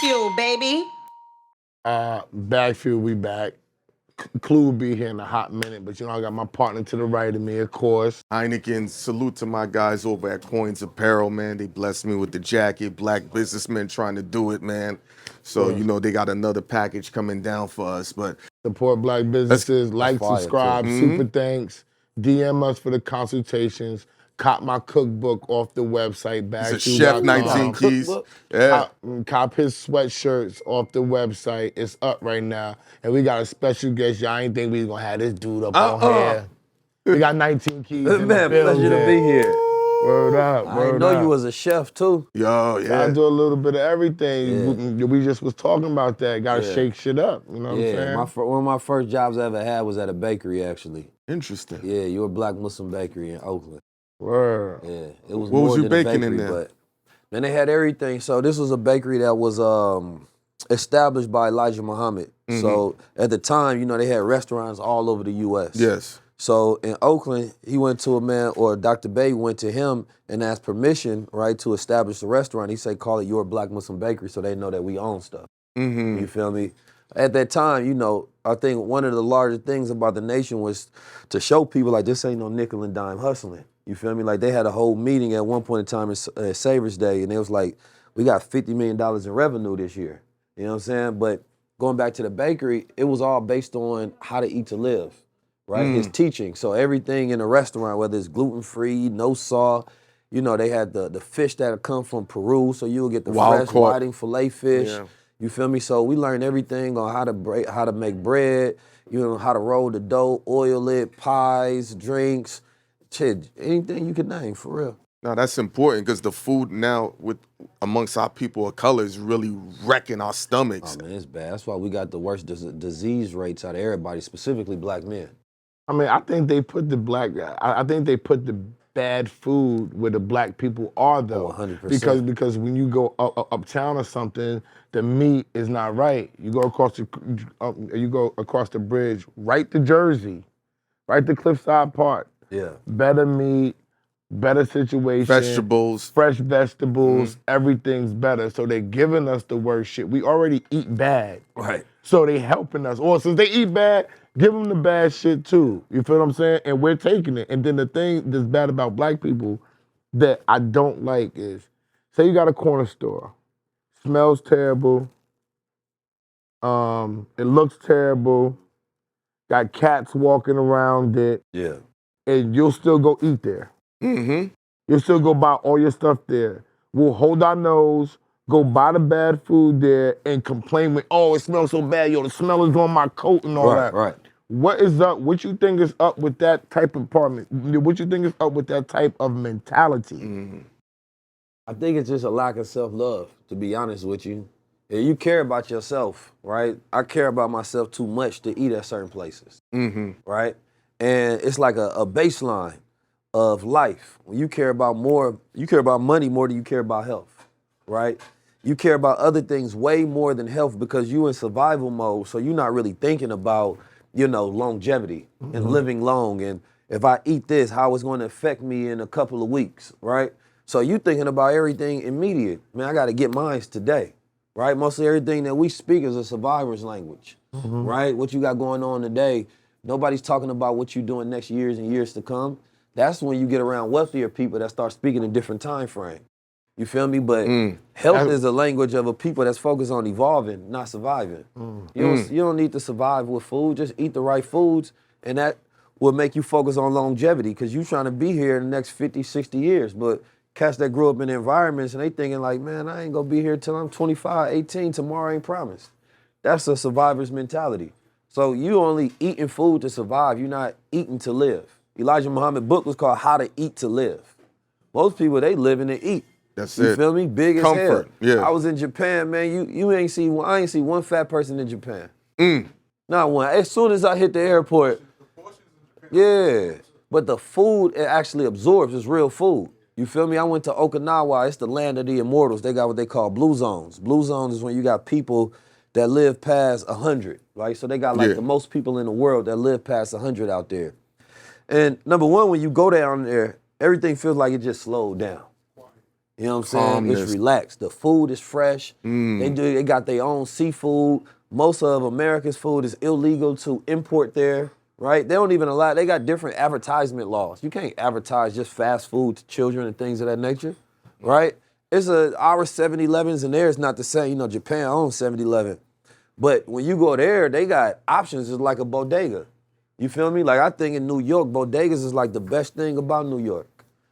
BagFuel, baby. BagFuel, we back. Clue will be here in a hot minute, but you know I got my partner to the right of me, of course. Hynaken, salute to my guys over at Coins Apparel, man. They blessed me with the jacket. Black businessmen trying to do it, man. So, you know, they got another package coming down for us. But support black businesses, like, subscribe, super thanks. DM us for the consultations. Cop my cookbook off the website, It's a Chef 19 Keys. Yeah. Cop his sweatshirts off the website. It's up right now. And we got a special guest. Y'all ain't think we was gonna have this dude up on here. We got 19 Keys in Man, the building. pleasure to be here. Word up, I didn't know you was a chef too. Yo, yeah. I do a little bit of everything. We just was talking about that. Gotta shake shit up, you know what I'm saying? One of my first jobs I ever had was at a bakery, actually. Interesting. Yeah, you're a black Muslim bakery in Oakland. Word. Yeah, it was What more was you than a baking bakery, in there? but then they had everything. So this was a bakery that was established by Elijah Muhammad. So at the time, you know, they had restaurants all over the U.S. Yes. So in Oakland, he went to a man, or Dr. Bey went to him and asked permission, right, to establish the restaurant. He said, call it Your Black Muslim Bakery so they know that we own stuff. You feel me? At that time, you know, I think one of the larger things about the nation was to show people like this ain't no nickel and dime hustling. You feel me? Like they had a whole meeting at one point in time at Savers Day, and it was like, we got $50 million in revenue this year. You know what I'm saying? But going back to the bakery, it was all based on how to eat to live, right? His teaching. So everything in the restaurant, whether it's gluten-free, no salt, you know, they had the fish that come from Peru, so you'll get the fresh whiting fillet fish. Yeah. You feel me? So we learned everything on how to make bread, you know, how to roll the dough, oil it, pies, drinks, shit, anything you could name, for real. No, that's important because the food now amongst our people of color is really wrecking our stomachs. Oh man, it's bad. That's why we got the worst disease rates out of everybody, specifically black men. I mean, I think they put the bad food where the black people are, though. 100%. Because when you go uptown or something, the meat is not right. You go across the bridge, right to Jersey, right to Cliffside Park. Yeah. Better meat, better situation. Vegetables. Fresh vegetables, everything's better. So they're giving us the worst shit. We already eat bad. Right. So they helping us. Or since they eat bad, give them the bad shit too. You feel what I'm saying? And we're taking it. And then the thing that's bad about black people that I don't like is, say you got a corner store, smells terrible, it looks terrible, got cats walking around it. Yeah. And you'll still go eat there. You'll still go buy all your stuff there. We'll hold our nose, go buy the bad food there, and complain with, oh, it smells so bad, yo, the smell is on my coat and all that. Right. What is up? What you think is up with that type of apartment? What you think is up with that type of mentality? I think it's just a lack of self-love, to be honest with you. If you care about yourself, right? I care about myself too much to eat at certain places, right? And it's like a baseline of life. When you care about money more than you care about health, right? You care about other things way more than health because you in survival mode, so you're not really thinking about, you know, longevity and living long, and if I eat this, how it's going to affect me in a couple of weeks, right? So you thinking about everything immediate. Man, I got to get mine today, right? Mostly everything that we speak is a survivor's language, right? What you got going on today, nobody's talking about what you're doing next years and years to come. That's when you get around wealthier people that start speaking in different time frame. You feel me? But health is a language of a people that's focused on evolving, not surviving. You don't need to survive with food. Just eat the right foods, and that will make you focus on longevity because you're trying to be here in the next 50, 60 years. But cats that grew up in environments and they thinking like, man, I ain't gonna be here till I'm 25, 18. Tomorrow ain't promised. That's a survivor's mentality. So you only eating food to survive. You're not eating to live. Elijah Muhammad's book was called How to Eat to Live. Most people, they live and they eat. That's you it. Feel me? Big Comfort. as hell. Yeah. I was in Japan, man. I ain't see one fat person in Japan. Not one. As soon as I hit the airport, yeah. But the food, it actually absorbs. It's real food. You feel me? I went to Okinawa. It's the land of the immortals. They got what they call blue zones. Blue zones is when you got people that live past 100, right? So they got like the most people in the world that live past 100 out there. And number one, when you go down there, everything feels like it just slowed down. You know what I'm saying? Calmness. It's relaxed. The food is fresh. They got their own seafood. Most of America's food is illegal to import there, right? They don't even allow, they got different advertisement laws. You can't advertise just fast food to children and things of that nature, right? It's our 7-Elevens and theirs not the same. You know, Japan owns 7-Eleven. But when you go there, they got options. It's like a bodega. You feel me? Like I think in New York, bodegas is like the best thing about New York.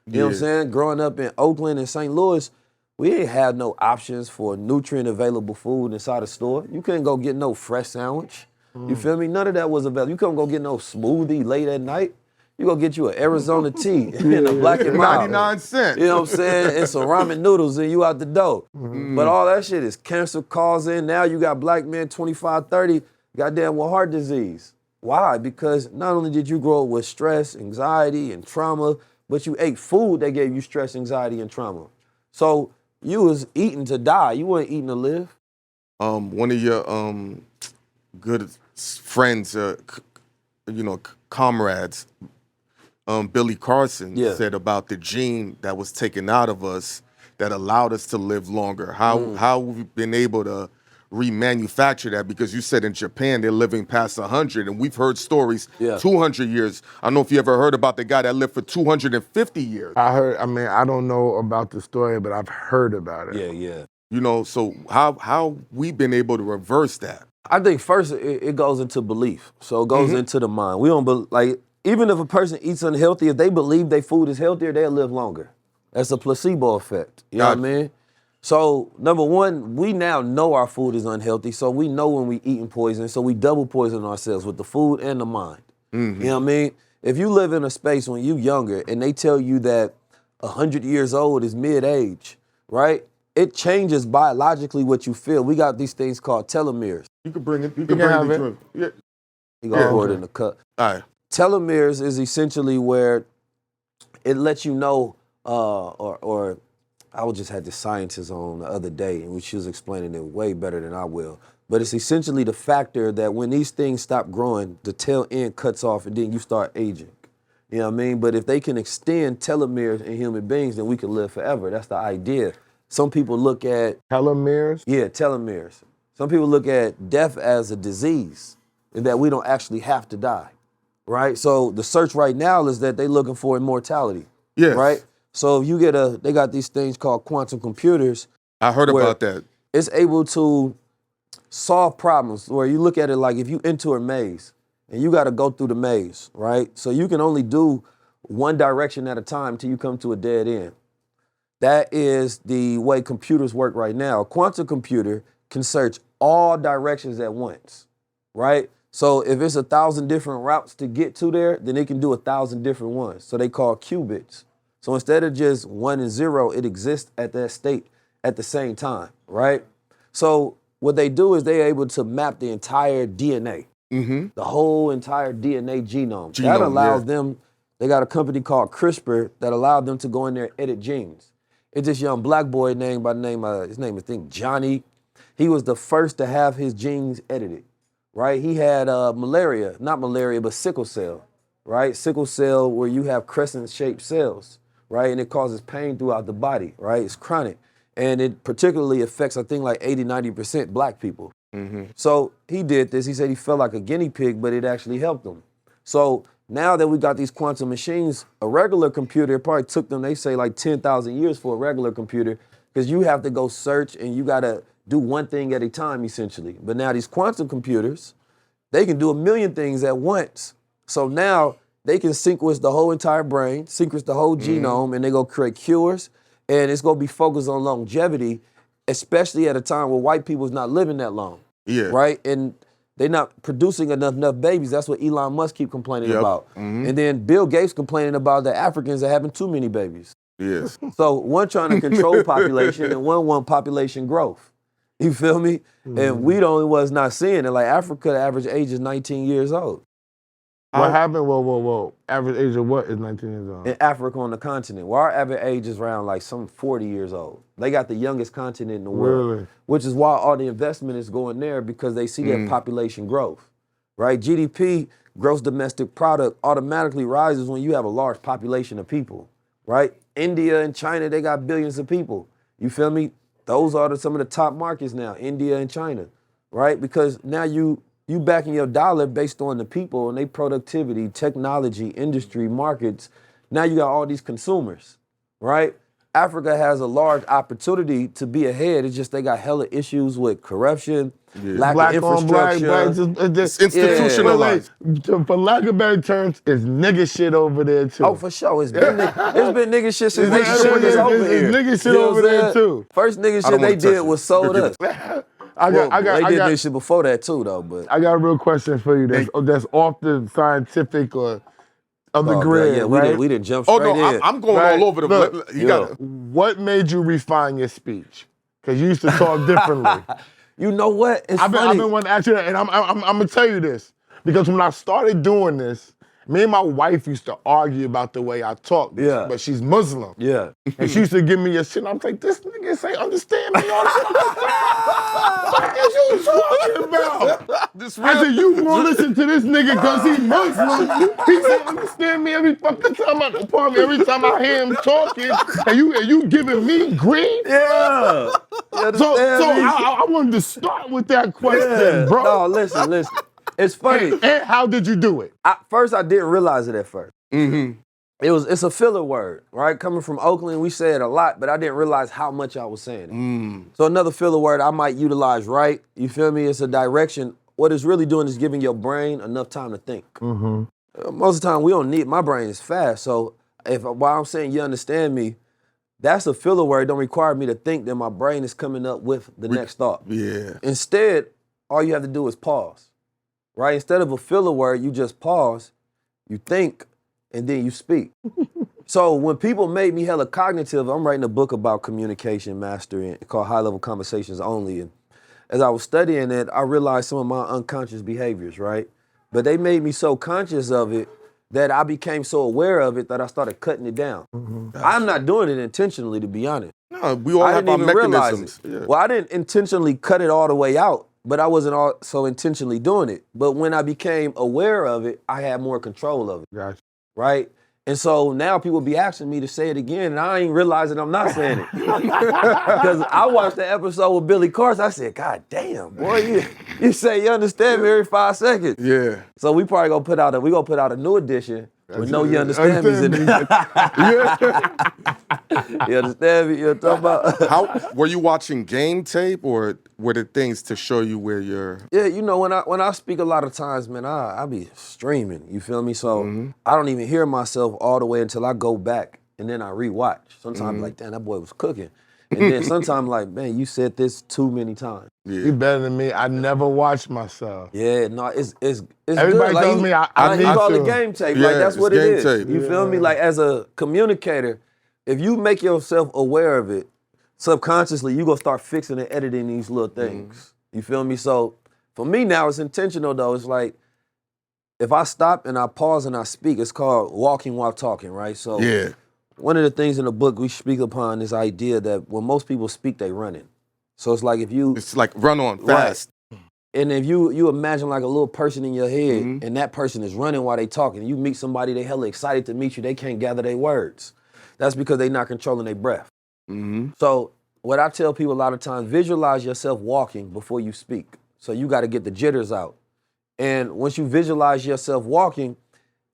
You know what I'm saying? Growing up in Oakland and St. Louis, we ain't had no options for nutrient available food inside a store. You couldn't go get no fresh sandwich. You feel me? None of that was available. You couldn't go get no smoothie late at night. You go get you an Arizona tea and a Black and Mild. 99 cents. You know what I'm saying? And some ramen noodles and you out the door. But all that shit is cancer causing. Now you got black men 25, 30, goddamn with heart disease. Why? Because not only did you grow up with stress, anxiety, and trauma, but you ate food that gave you stress, anxiety, and trauma. So you was eating to die. You weren't eating to live. One of your good friends, comrades, Billy Carson said about the gene that was taken out of us that allowed us to live longer. How we've been able to remanufacture that, because you said in Japan they're living past 100, and we've heard stories 200 years. I don't know if you ever heard about the guy that lived for 250 years. I don't know about the story, but I've heard about it. Yeah. You know, so how we've been able to reverse that? I think first it goes into belief. So it goes into the mind. We don't even if a person eats unhealthy, if they believe their food is healthier, they'll live longer. That's a placebo effect. You know what I mean? So number one, we now know our food is unhealthy, so we know when we eating poison, so we double poison ourselves with the food and the mind. You know what I mean? If you live in a space when you younger and they tell you that 100 years old is mid-age, right? It changes biologically what you feel. We got these things called telomeres. You can bring it. You can bring the drink. Yeah. You gonna pour it in the cup. All right. Telomeres is essentially where it lets you know, or I just had the scientist on the other day, and she was explaining it way better than I will. But it's essentially the factor that when these things stop growing, the tail end cuts off, and then you start aging. You know what I mean? But if they can extend telomeres in human beings, then we can live forever. That's the idea. Some people look at Telomeres? Yeah, telomeres. Some people look at death as a disease, and that we don't actually have to die, right? So the search right now is that they're looking for immortality, right? So if you get they got these things called quantum computers. I heard about that. It's able to solve problems where you look at it like if you enter a maze and you got to go through the maze, right? So you can only do one direction at a time till you come to a dead end. That is the way computers work right now. A quantum computer can search all directions at once, right? So if it's 1,000 different routes to get to there, then it can do 1,000 different ones. So they call qubits. So instead of just 1 and 0, it exists at that state at the same time, right? So what they do is they're able to map the entire DNA, the whole entire DNA genome. That allows them, they got a company called CRISPR that allowed them to go in there and edit genes. It's this young black boy named by the name of, his name is, I think, Johnny. He was the first to have his genes edited, right? He had not malaria, but sickle cell, right? Sickle cell where you have crescent-shaped cells, right? And it causes pain throughout the body, right? It's chronic. And it particularly affects, I think, like 80, 90% black people. So he did this. He said he felt like a guinea pig, but it actually helped him. So now that we got these quantum machines, a regular computer, it probably took them, they say, like 10,000 years for a regular computer, because you have to go search and you got to do one thing at a time, essentially. But now these quantum computers, they can do 1 million things at once. So now they can sequence the whole entire brain, sequence the whole genome, and they go create cures. And it's going to be focused on longevity, especially at a time where white people's not living that long. Right? And they're not producing enough babies. That's what Elon Musk keep complaining about. And then Bill Gates complaining about the Africans are having too many babies. So one trying to control population and one want population growth. You feel me? And we the only ones not seeing it. Like Africa, the average age is 19 years old. What happened? Whoa. Average age of what is 19 years old? In Africa on the continent. Well, our average age is around like some 40 years old. They got the youngest continent in the world. Which is why all the investment is going there, because they see that population growth, right? GDP, gross domestic product, automatically rises when you have a large population of people. right? India and China, they got billions of people. You feel me? Those are some of the top markets now, India and China, right? Because now you backing your dollar based on the people and their productivity, technology, industry, markets. Now you got all these consumers, right? Africa has a large opportunity to be ahead. It's just they got hella issues with corruption, lack Black of on black, infrastructure. just Institutionalized. For lack of better terms, it's nigga shit over there too. Oh, for sure. It's been nigga shit since they It's shipped us over here. It's nigga shit You know over what I'm there saying? too. First nigga shit don't they wanna touch did it. was sold You're us. I got They did this shit before that too, though. But I got a real question for you that's off the scientific or of the grid, yeah, right? we didn't jump Oh straight no, in. I'm going Right. all over the. Look, You got What made you refine your speech? Because you used to talk differently. You know what? It's I've funny. been wanting to ask you that, and I'm gonna tell you this because when I started doing this, me and my wife used to argue about the way I talk. Yeah. But she's Muslim. Yeah. And she used to give me a shit. And I'm like, this nigga say understand me all What is you talking about? this I said, real. you gonna listen to this nigga because he Muslim. He said, understand me every fucking time every time I hear him talking, and you giving me grief? Yeah. So I wanted to start with that question, bro. No, listen. It's funny. And how did you do it? First, I didn't realize it at first. Mm-hmm. It's a filler word, right? Coming from Oakland, we say it a lot, but I didn't realize how much I was saying it. So another filler word I might utilize, right? You feel me? It's a direction. What it's really doing is giving your brain enough time to think. Most of the time, we don't need, my brain is fast. So while I'm saying you understand me, that's a filler word. It don't require me to think that my brain is coming up with the next thought. Yeah. Instead, all you have to do is pause, right? Instead of a filler word, you just pause, you think, and then you speak. So when people made me hella cognitive, I'm writing a book about communication mastery called High Level Conversations Only. And as I was studying it, I realized some of my unconscious behaviors, right? But they made me so conscious of it that I became so aware of it that I started cutting it down. I'm not doing it intentionally, to be honest. No, we all I have didn't our even realize mechanisms. it. Yeah. Well, I didn't intentionally cut it all the way out, but I wasn't also intentionally doing it. But when I became aware of it, I had more control of it, Gotcha. right? And so now people be asking me to say it again, and I ain't realizing I'm not saying it. Because I watched the episode with Billy Carson, I said, God damn, boy, you say you understand me every 5 seconds. Yeah. So we probably gonna put out a new edition with no you understand me's in it. You understand me? You know what I'm talking about? How were you watching game tape or were there things to show you where you're? Yeah, you know, when I speak a lot of times, man, I be streaming, you feel me? So I don't even hear myself all the way until I go back and then I rewatch. Sometimes I'm like, damn, that boy was cooking. And then sometimes like, man, you said this too many times. You better than me. I never watched myself. Yeah, no, it's Everybody good. Like, tells me I you need call to. it game tape. Yeah, like that's what it's it game is. tape. You feel me? Like as a communicator, if you make yourself aware of it, subconsciously you gonna start fixing and editing these little things. You feel me? So for me now, it's intentional though. It's like if I stop and I pause and I speak, it's called walking while talking, right? So Yeah. one of the things in the book we speak upon this idea that when most people speak, they running. So it's like if you It's like run on fast. and if you imagine like a little person in your head and that person is running while they talking, you meet somebody, they hella excited to meet you, they can't gather their words. That's because they not controlling their breath. So what I tell people a lot of times, visualize yourself walking before you speak. So you got to get the jitters out. And once you visualize yourself walking,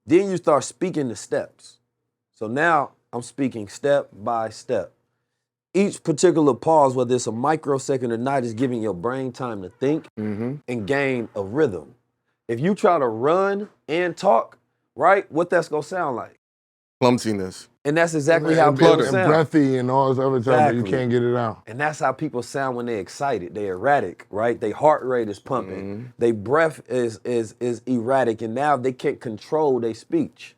then you start speaking the steps. So now I'm speaking step by step. Each particular pause, whether it's a microsecond or not, is giving your brain time to think and gain a rhythm. If you try to run and talk, right, what that's going to sound like? Clumsiness. And that's exactly how And people clutter and sound. breathy and all this other stuff, but you Exactly. can't get it out. And that's how people sound when they're excited. They're erratic, right? Their heart rate is pumping. Their breath is erratic, and now they can't control their speech.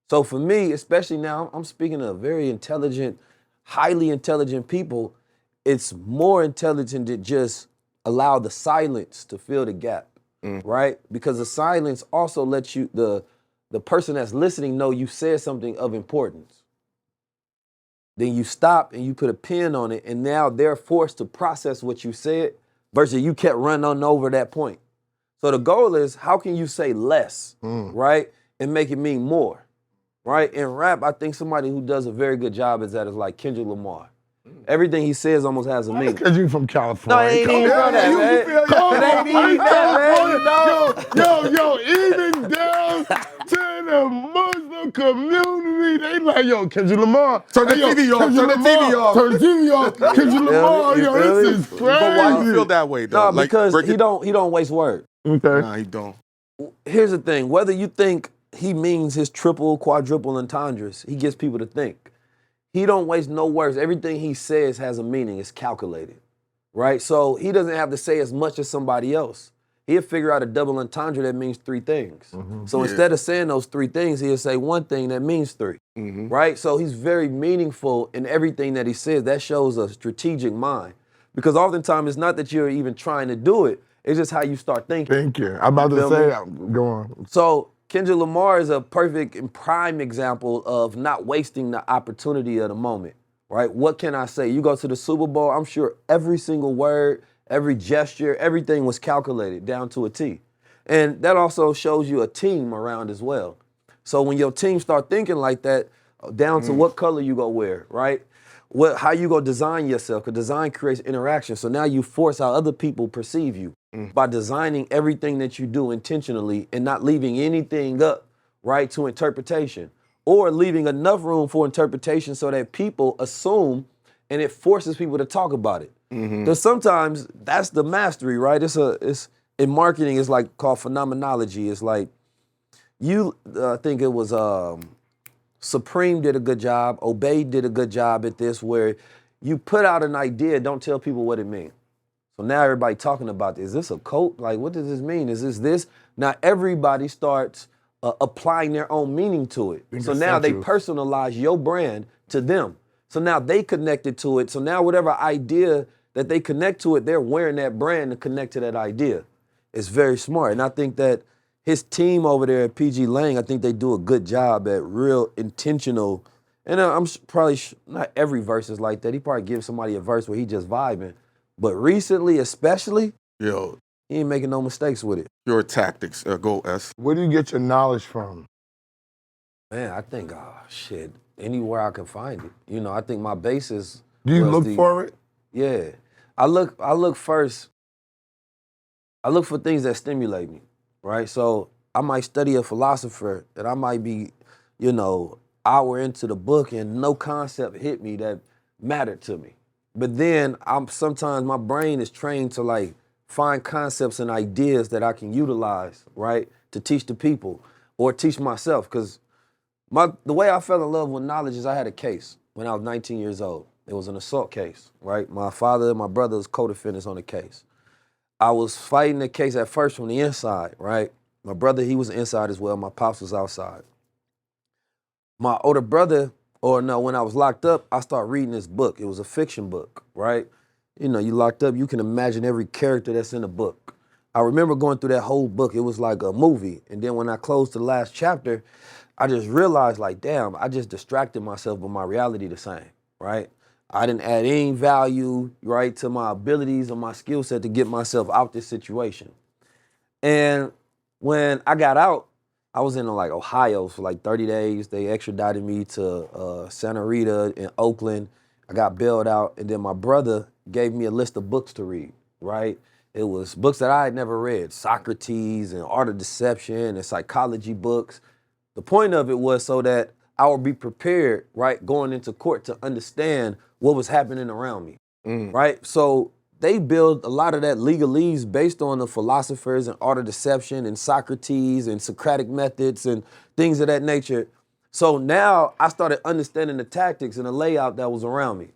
So for me, especially now, I'm speaking to very intelligent, highly intelligent people. It's more intelligent to just allow the silence to fill the gap, right? Because the silence also lets you, the person that's listening know you said something of importance. Then you stop and you put a pin on it, and now they're forced to process what you said versus you kept running on over that point. So the goal is, how can you say less, right, and make it mean more? right? In rap, I think somebody who does a very good job is like Kendrick Lamar. Everything he says almost has a meaning. Because you from No, California. it ain't even from that, man. Come It ain't on, even that, man. Yo, even down to the Muslim community, they like, yo, Kendrick Lamar. Turn the TV off, turn the TV off. Turn the TV off. Kendrick Lamar, You yo, feel this me? is crazy. But why you feel that way though? No, because he don't waste words. Okay. Nah, he don't. Here's the thing, whether you think he means his triple, quadruple entendres, he gets people to think. He don't waste no words. Everything he says has a meaning. It's calculated, right? So he doesn't have to say as much as somebody else. He'll figure out a double entendre that means 3 things. So instead of saying those 3 things, he'll say one thing that means 3, right? So he's very meaningful in everything that he says. That shows a strategic mind. Because oftentimes it's not that you're even trying to do it. It's just how you start thinking. Thank you. I'm about to say, go on. So Kendrick Lamar is a perfect and prime example of not wasting the opportunity of the moment, right? What can I say? You go to the Super Bowl, I'm sure every single word, every gesture, everything was calculated down to a T. And that also shows you a team around as well. So when your team start thinking like that, down to what color you go wear, right? How you go design yourself, because design creates interaction. So now you force how other people perceive you by designing everything that you do intentionally and not leaving anything up, right, to interpretation, or leaving enough room for interpretation so that people assume and it forces people to talk about it. Because sometimes that's the mastery, right? It's in marketing, it's like called phenomenology. It's like I think it was Supreme did a good job, Obey did a good job at this, where you put out an idea, don't tell people what it means. So now everybody talking about this. Is this a cult? Like, what does this mean? Is this? Now everybody starts applying their own meaning to it. So now they personalize your brand to them. So now they connected to it. So now whatever idea that they connect to it, they're wearing that brand to connect to that idea. It's very smart. And I think that his team over there at PG Lang, I think they do a good job at real intentional. And I'm probably, not every verse is like that. He probably gives somebody a verse where he just vibing. But recently, especially, he ain't making no mistakes with it. Your tactics, go S. Where do you get your knowledge from? Man, I think, anywhere I can find it. You know, I think my basis. Do you look for it? Yeah. I look first. I look for things that stimulate me, right? So I might study a philosopher that I might be, hour into the book and no concept hit me that mattered to me. But then sometimes my brain is trained to like find concepts and ideas that I can utilize, right, to teach the people or teach myself. Because the way I fell in love with knowledge is I had a case when I was 19 years old. It was an assault case, right? My father and my brother was co-defendants on the case. I was fighting the case at first from the inside, right? My brother, he was inside as well. My pops was outside. My older brother, when I was locked up, I started reading this book. It was a fiction book, right? You locked up, you can imagine every character that's in the book. I remember going through that whole book. It was like a movie. And then when I closed the last chapter, I just realized, like, damn, I just distracted myself, but my reality the same, right? I didn't add any value, right, to my abilities or my skill set to get myself out this situation. And when I got out, I was in like Ohio for like 30 days. They extradited me to Santa Rita in Oakland. I got bailed out, and then my brother gave me a list of books to read, right? It was books that I had never read, Socrates and Art of Deception and psychology books. The point of it was so that I would be prepared, right, going into court to understand what was happening around me, right? So they build a lot of that legalese based on the philosophers and Art of Deception and Socrates and Socratic methods and things of that nature. So now I started understanding the tactics and the layout that was around me.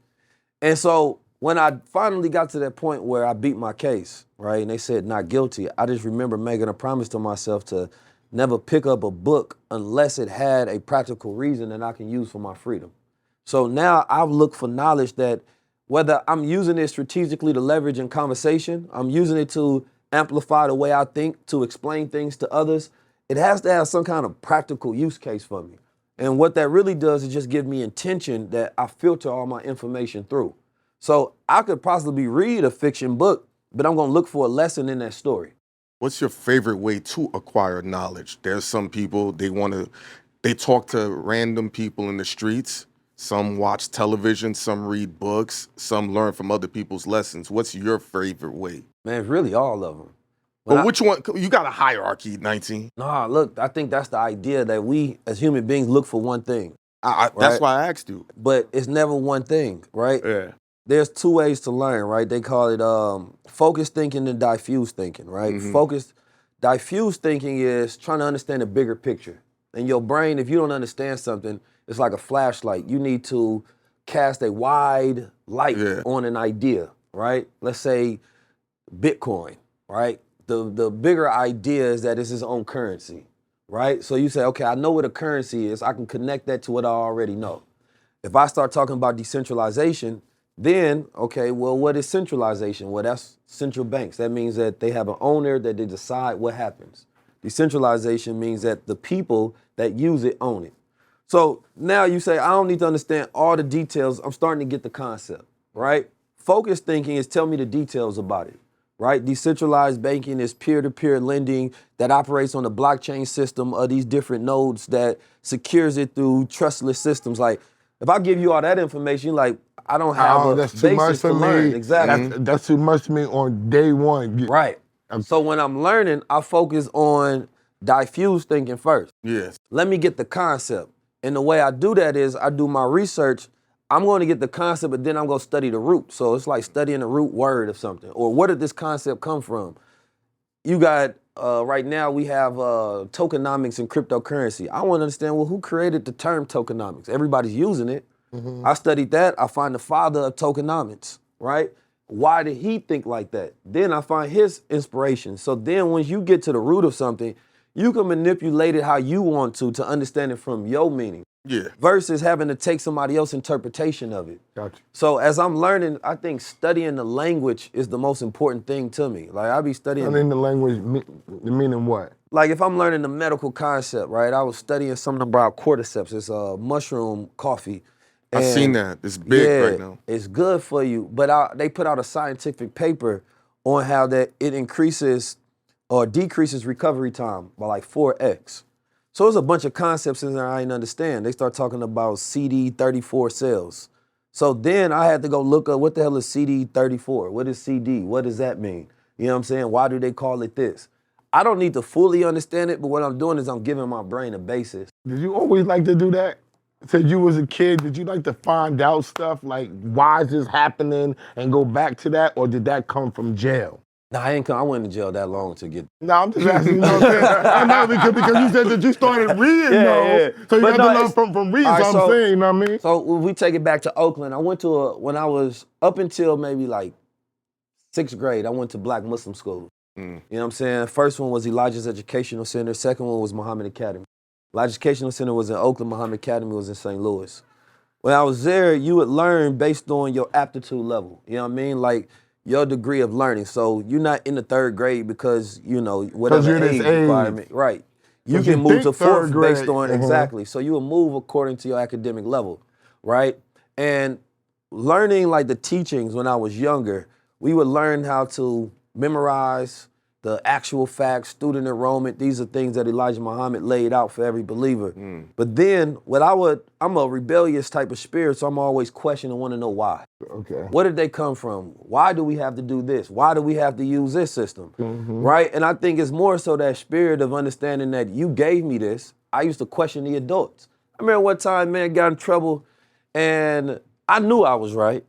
And so when I finally got to that point where I beat my case, right, and they said not guilty, I just remember making a promise to myself to never pick up a book unless it had a practical reason that I can use for my freedom. So now I look for knowledge that whether I'm using it strategically to leverage in conversation, I'm using it to amplify the way I think, to explain things to others, it has to have some kind of practical use case for me. And what that really does is just give me intention that I filter all my information through. So I could possibly read a fiction book, but I'm gonna look for a lesson in that story. What's your favorite way to acquire knowledge? There's some people, they want to They talk to random people in the streets. Some watch television, some read books, some learn from other people's lessons. What's your favorite way? Man, it's really all of them. But which one? You got a hierarchy, 19. Nah, look, I think that's the idea that we as human beings look for one thing. Right? That's why I asked you. But it's never one thing, right? Yeah. There's two ways to learn, right? They call it focused thinking and diffuse thinking, right? Diffuse thinking is trying to understand a bigger picture. In your brain, if you don't understand something, it's like a flashlight. You need to cast a wide light on an idea, right? Let's say Bitcoin, right? The bigger idea is that it's its own currency, right? So you say, okay, I know what a currency is. I can connect that to what I already know. If I start talking about decentralization, then, okay, well, what is centralization? Well, that's central banks. That means that they have an owner that they decide what happens. Decentralization means that the people that use it own it. So now you say, I don't need to understand all the details. I'm starting to get the concept, right? Focused thinking is tell me the details about it, right? Decentralized banking is peer-to-peer lending that operates on the blockchain system of these different nodes that secures it through trustless systems. Like, if I give you all that information, like, I don't have a basis to learn. Exactly. That's too much for me on day one. Right. So when I'm learning, I focus on diffuse thinking first. Yes. Let me get the concept. And the way I do that is I do my research. I'm going to get the concept, but then I'm going to study the root. So it's like studying the root word of something. Or where did this concept come from? You got, right now we have tokenomics and cryptocurrency. I want to understand, well, who created the term tokenomics? Everybody's using it. I studied that. I find the father of tokenomics, right? Why did he think like that? Then I find his inspiration. So then when you get to the root of something, you can manipulate it how you want to understand it from your meaning. Yeah. Versus having to take somebody else's interpretation of it. Gotcha. So as I'm learning, I think studying the language is the most important thing to me. Like I be studying. Studying the language, meaning what? Like if I'm learning the medical concept, right? I was studying something about cordyceps. It's a mushroom coffee. I've seen that. It's big right now. It's good for you. But they put out a scientific paper on how that it increases or decreases recovery time by like 4x. So there's a bunch of concepts in there I didn't understand. They start talking about CD34 cells. So then I had to go look up what the hell is CD34? What is CD? What does that mean? You know what I'm saying? Why do they call it this? I don't need to fully understand it, but what I'm doing is I'm giving my brain a basis. Did you always like to do that? Since you was a kid, did you like to find out stuff like why is this happening and go back to that, or did that come from jail? Nah, I went to jail that long to get. No, I'm just asking, you know what I'm saying? I know because you said that you started reading, so you got to learn from reading, right, so I'm saying, you know what I mean? So when we take it back to Oakland, I went to when I was up until maybe like 6th grade, I went to black Muslim school. You know what I'm saying? First one was Elijah's Educational Center. Second one was Muhammad Academy. Elijah's Educational Center was in Oakland. Muhammad Academy was in St. Louis. When I was there, you would learn based on your aptitude level. You know what I mean? Like your degree of learning. So you're not in the 3rd grade because, you know, whatever age requirement. Right. You can move to 4th based on, exactly. So you will move according to your academic level, right? And learning like the teachings when I was younger, we would learn how to memorize the actual facts, student enrollment. These are things that Elijah Muhammad laid out for every believer. But then I'm a rebellious type of spirit, so I'm always questioning and want to know why. Okay. Where did they come from? Why do we have to do this? Why do we have to use this system? Right? And I think it's more so that spirit of understanding that you gave me this. I used to question the adults. I remember one time, man, got in trouble, and I knew I was right.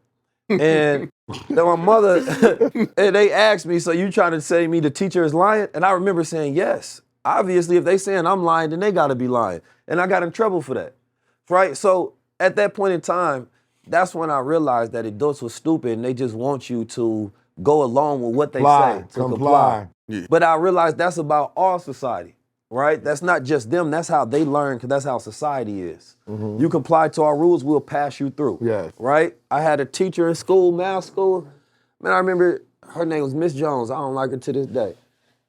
And then my mother, and they asked me, so you trying to say me the teacher is lying? And I remember saying, yes. Obviously, if they saying I'm lying, then they got to be lying. And I got in trouble for that, right? So at that point in time, that's when I realized that adults were stupid and they just want you to go along with what they say, to comply. Yeah. But I realized that's about all society, right? That's not just them. That's how they learn, because that's how society is. You comply to our rules, we'll pass you through. Yes. Right? I had a teacher in school, math school. Man, I remember her name was Miss Jones. I don't like her to this day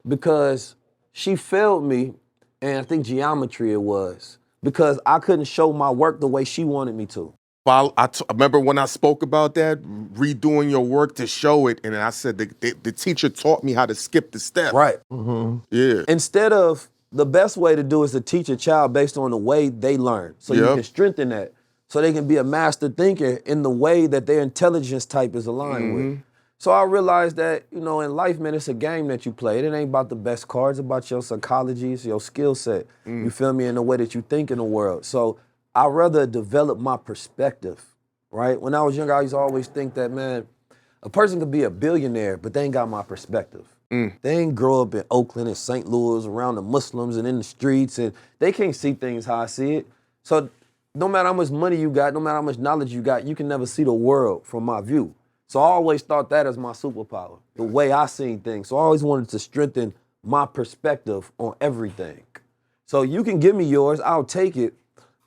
because she failed me, and I think geometry it was, because I couldn't show my work the way she wanted me to. I remember when I spoke about that, redoing your work to show it, and I said the teacher taught me how to skip the steps. Right. Yeah. Instead of the best way to do is to teach a child based on the way they learn. So you can strengthen that. So they can be a master thinker in the way that their intelligence type is aligned with. So I realized that, you know, in life, man, it's a game that you play. It ain't about the best cards, it's about your psychology, it's your skill set. You feel me? In the way that you think in the world. So I'd rather develop my perspective, right? When I was younger, I used to always think that, man, a person could be a billionaire, but they ain't got my perspective. They ain't grow up in Oakland and St. Louis around the Muslims and in the streets, and they can't see things how I see it. So no matter how much money you got, no matter how much knowledge you got, you can never see the world from my view. So I always thought that as my superpower, the way I seen things. So I always wanted to strengthen my perspective on everything. So you can give me yours, I'll take it,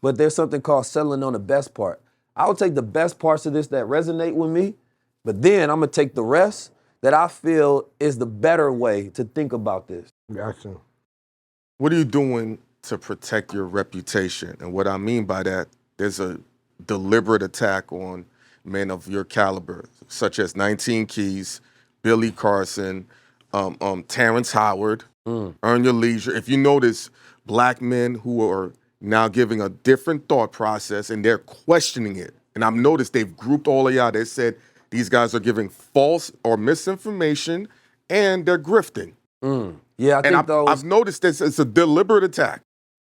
but there's something called settling on the best part. I'll take the best parts of this that resonate with me, but then I'm gonna take the rest that I feel is the better way to think about this. Gotcha. What are you doing to protect your reputation? And what I mean by that, there's a deliberate attack on men of your caliber, such as 19 Keys, Billy Carson, Terrence Howard, Earn Your Leisure. If you notice, black men who are now giving a different thought process and they're questioning it. And I've noticed they've grouped all of y'all. They said these guys are giving false or misinformation and they're grifting. Yeah, I think I've noticed this. It's a deliberate attack.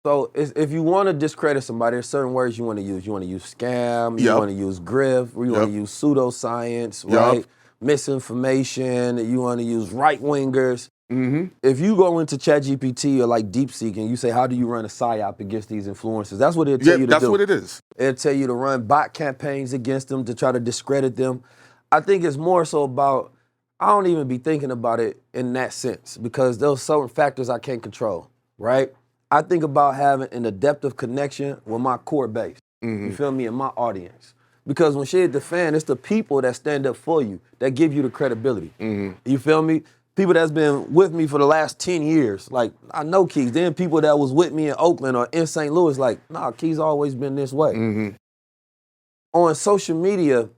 So if you want to discredit somebody, there's certain words you want to use. You want to use scam, you want to use grift, or you want to use pseudoscience, right? Misinformation, you want to use right-wingers. If you go into ChatGPT or like DeepSeek and you say, how do you run a PSYOP against these influencers? That's what it'll tell you to do. That's what it is. It'll tell you to run bot campaigns against them to try to discredit them. I think it's more so about, I don't even be thinking about it in that sense because there's certain factors I can't control, right? I think about having an adaptive connection with my core base, you feel me, and my audience. Because when shit hit the fan, it's the people that stand up for you, that give you the credibility. You feel me? People that's been with me for the last 10 years, like, I know Keys. Then people that was with me in Oakland or in St. Louis, like, nah, Keys always been this way. On social media,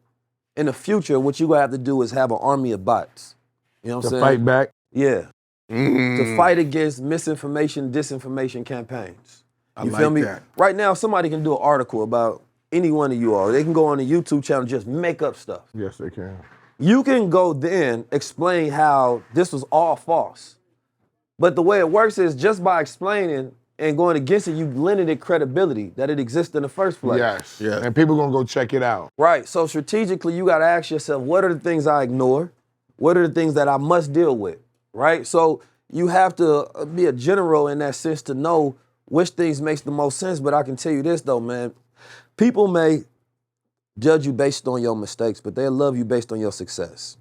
in the future, what you gonna have to do is have an army of bots. You know what I'm saying? To fight back? Yeah. To fight against misinformation, disinformation campaigns. You feel me? That. Right now, somebody can do an article about any one of you all. They can go on the YouTube channel and just make up stuff. Yes, they can. You can go then explain how this was all false. But the way it works is just by explaining and going against it, you lended it credibility that it exists in the first place. Yes. Yeah. And people gonna go check it out. Right. So strategically, you gotta ask yourself, what are the things I ignore? What are the things that I must deal with? Right? So you have to be a general in that sense to know which things makes the most sense. But I can tell you this though, man. People may judge you based on your mistakes, but they'll love you based on your success.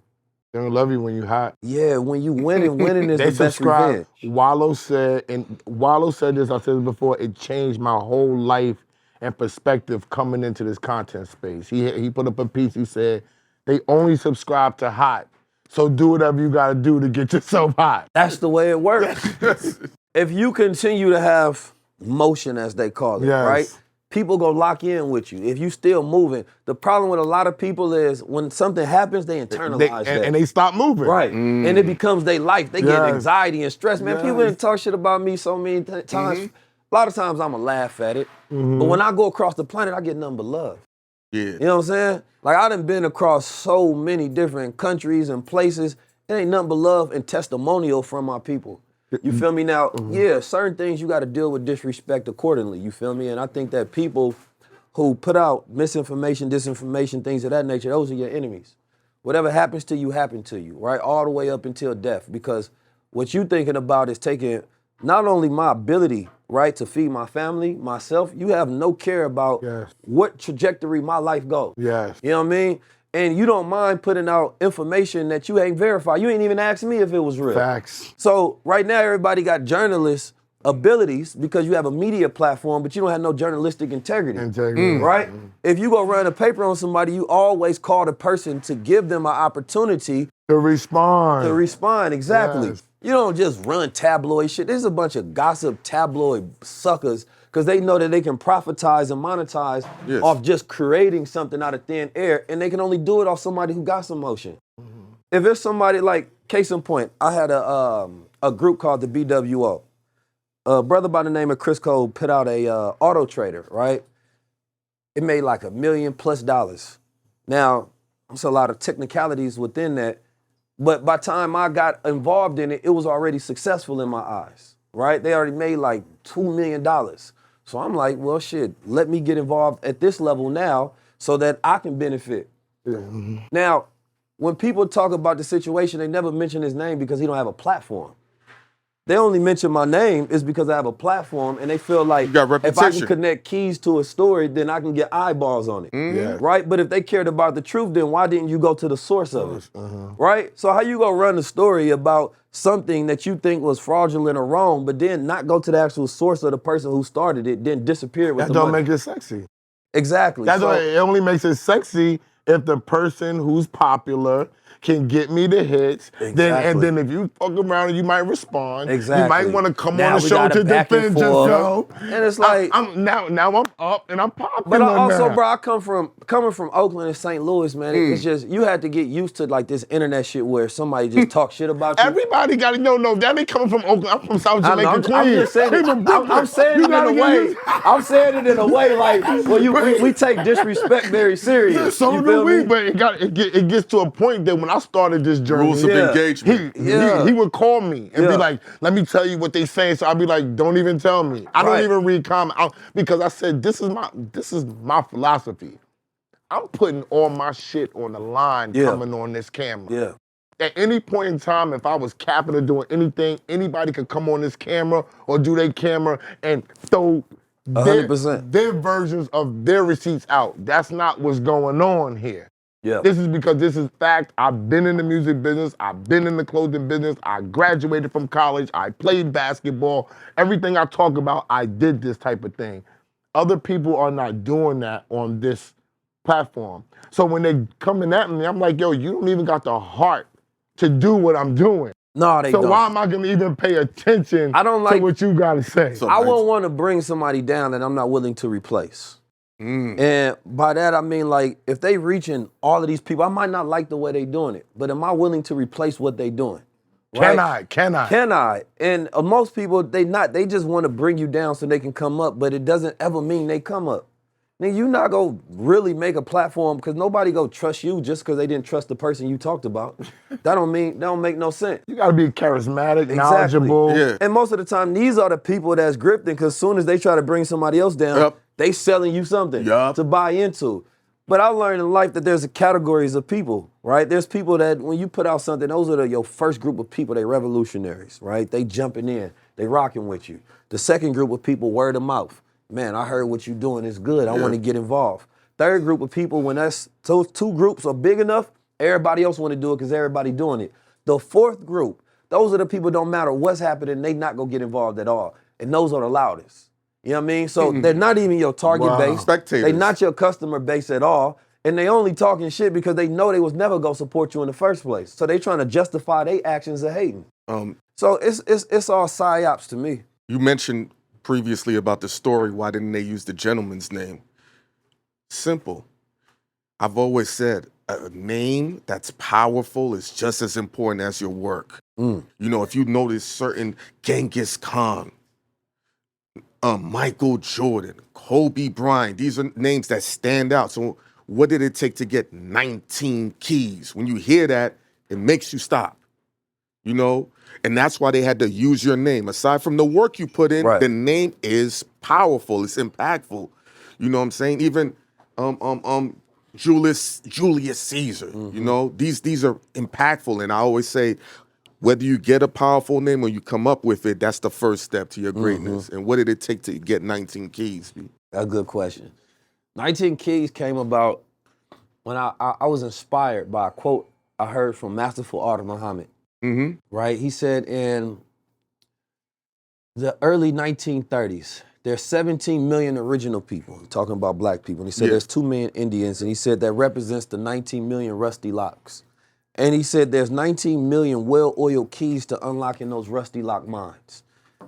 They don't love you when you hot. Yeah, when you winning is the best revenge. Wallow said this, I said this before, it changed my whole life and perspective coming into this content space. He put up a piece, he said, they only subscribe to hot. So do whatever you gotta do to get yourself hot. That's the way it works. If you continue to have motion, as they call it, right? People gonna lock in with you. If you still moving, the problem with a lot of people is when something happens, they internalize that. And they stop moving. Right, and it becomes their life. They get anxiety and stress. Man, people didn't talk shit about me so many times. A lot of times I'ma laugh at it. But when I go across the planet, I get nothing but love. You know what I'm saying? Like, I done been across so many different countries and places. It ain't nothing but love and testimonial from my people. You feel me? Now, yeah, certain things you got to deal with disrespect accordingly. You feel me? And I think that people who put out misinformation, disinformation, things of that nature, those are your enemies. Whatever happens to you, happened to you, right? All the way up until death. Because what you thinking about is taking not only my ability, right, to feed my family, myself, you have no care about what trajectory my life goes. You know what I mean? And you don't mind putting out information that you ain't verified. You ain't even asked me if it was real. Facts. So right now, everybody got journalist abilities because you have a media platform, but you don't have no journalistic integrity. Right? If you go run a paper on somebody, you always call the person to give them an opportunity to respond. Exactly. You don't just run tabloid shit. There's a bunch of gossip tabloid suckers because they know that they can profitize and monetize off just creating something out of thin air, and they can only do it off somebody who got some motion. If it's somebody like, case in point, I had a group called the BWO, A brother by the name of Chris Cole put out a auto trader, right? It made like $1 million plus. Now, there's a lot of technicalities within that, but by the time I got involved in it, it was already successful in my eyes, right? They already made like $2 million. So I'm like, well, shit, let me get involved at this level now so that I can benefit. Now, when people talk about the situation, they never mention his name because he don't have a platform. They only mention my name is because I have a platform and they feel like if I can connect keys to a story, then I can get eyeballs on it, right? But if they cared about the truth, then why didn't you go to the source of it, right? So how you gonna run a story about something that you think was fraudulent or wrong, but then not go to the actual source of the person who started it, then disappear with the money? That don't make it sexy. Exactly. It only makes it sexy if the person who's popular can get me the hits. Exactly. Then if you fuck around, you might respond. Exactly. You might want to come now on the show to defend yourself. And it's like now I'm up and I'm popular. But I also, now. bro, I coming from Oakland and St. Louis, man. It's just you had to get used to like this internet shit where somebody just talk shit about you. Everybody got to know that ain't coming from Oakland. I'm from South Jamaica, Queens. I'm just saying it. I'm saying it in a way. I'm saying it in a way like we take disrespect very serious. Yeah, so do we. But it gets to a point that when I started this journey, rules of engagement. He would call me and be like, "Let me tell you what they saying." So I'd be like, "Don't even tell me. I don't even read comment because I said this is my philosophy. I'm putting all my shit on the line coming on this camera. Yeah. At any point in time, if I was capping or doing anything, anybody could come on this camera or do their camera and throw 100%. their versions of their receipts out. That's not what's going on here. Yeah. This is because this is fact. I've been in the music business. I've been in the clothing business. I graduated from college. I played basketball. Everything I talk about, I did this type of thing. Other people are not doing that on this platform. So when they coming at me, I'm like, yo, you don't even got the heart to do what I'm doing. No, they don't. So why am I gonna even pay attention to what you gotta say? I won't want to bring somebody down that I'm not willing to replace. And by that, I mean, like, if they reaching all of these people, I might not like the way they doing it, but am I willing to replace what they doing? Right? Can I? And most people, they just want to bring you down so they can come up, but it doesn't ever mean they come up. Then you not gonna really make a platform because nobody go trust you just because they didn't trust the person you talked about. That don't make no sense. You gotta be charismatic, knowledgeable. Yeah. And most of the time, these are the people that's grifting because as soon as they try to bring somebody else down, they selling you something to buy into. But I learned in life that there's categories of people, right? There's people that when you put out something, those are your first group of people, they revolutionaries, right? They jumping in, they rocking with you. The second group of people, word of mouth. Man, I heard what you're doing is good. I want to get involved. Third group of people, when those two groups are big enough, everybody else want to do it because everybody doing it. The fourth group, those are the people don't matter what's happening, they not going to get involved at all. And those are the loudest. You know what I mean? So they're not even your target base. Spectators. They're not your customer base at all. And they only talking shit because they know they was never going to support you in the first place. So they trying to justify their actions of hating. So it's all psyops to me. You mentioned previously about the story, why didn't they use the gentleman's name? Simple. I've always said a name that's powerful is just as important as your work. You know, if you notice certain Genghis Khan, Michael Jordan, Kobe Bryant, these are names that stand out. So what did it take to get 19 keys? When you hear that, it makes you stop, you know? And that's why they had to use your name. Aside from the work you put in, the name is powerful. It's impactful. You know what I'm saying? Even Julius Caesar. You know, these are impactful. And I always say, whether you get a powerful name or you come up with it, that's the first step to your greatness. And what did it take to get 19 keys? That's a good question. 19 keys came about when I was inspired by a quote I heard from Masterful Art of Muhammad. Right? He said in the early 1930s, there's 17 million original people, talking about black people. And he said there's 2 million Indians, and he said that represents the 19 million rusty locks. And he said there's 19 million well-oiled keys to unlocking those rusty lock minds.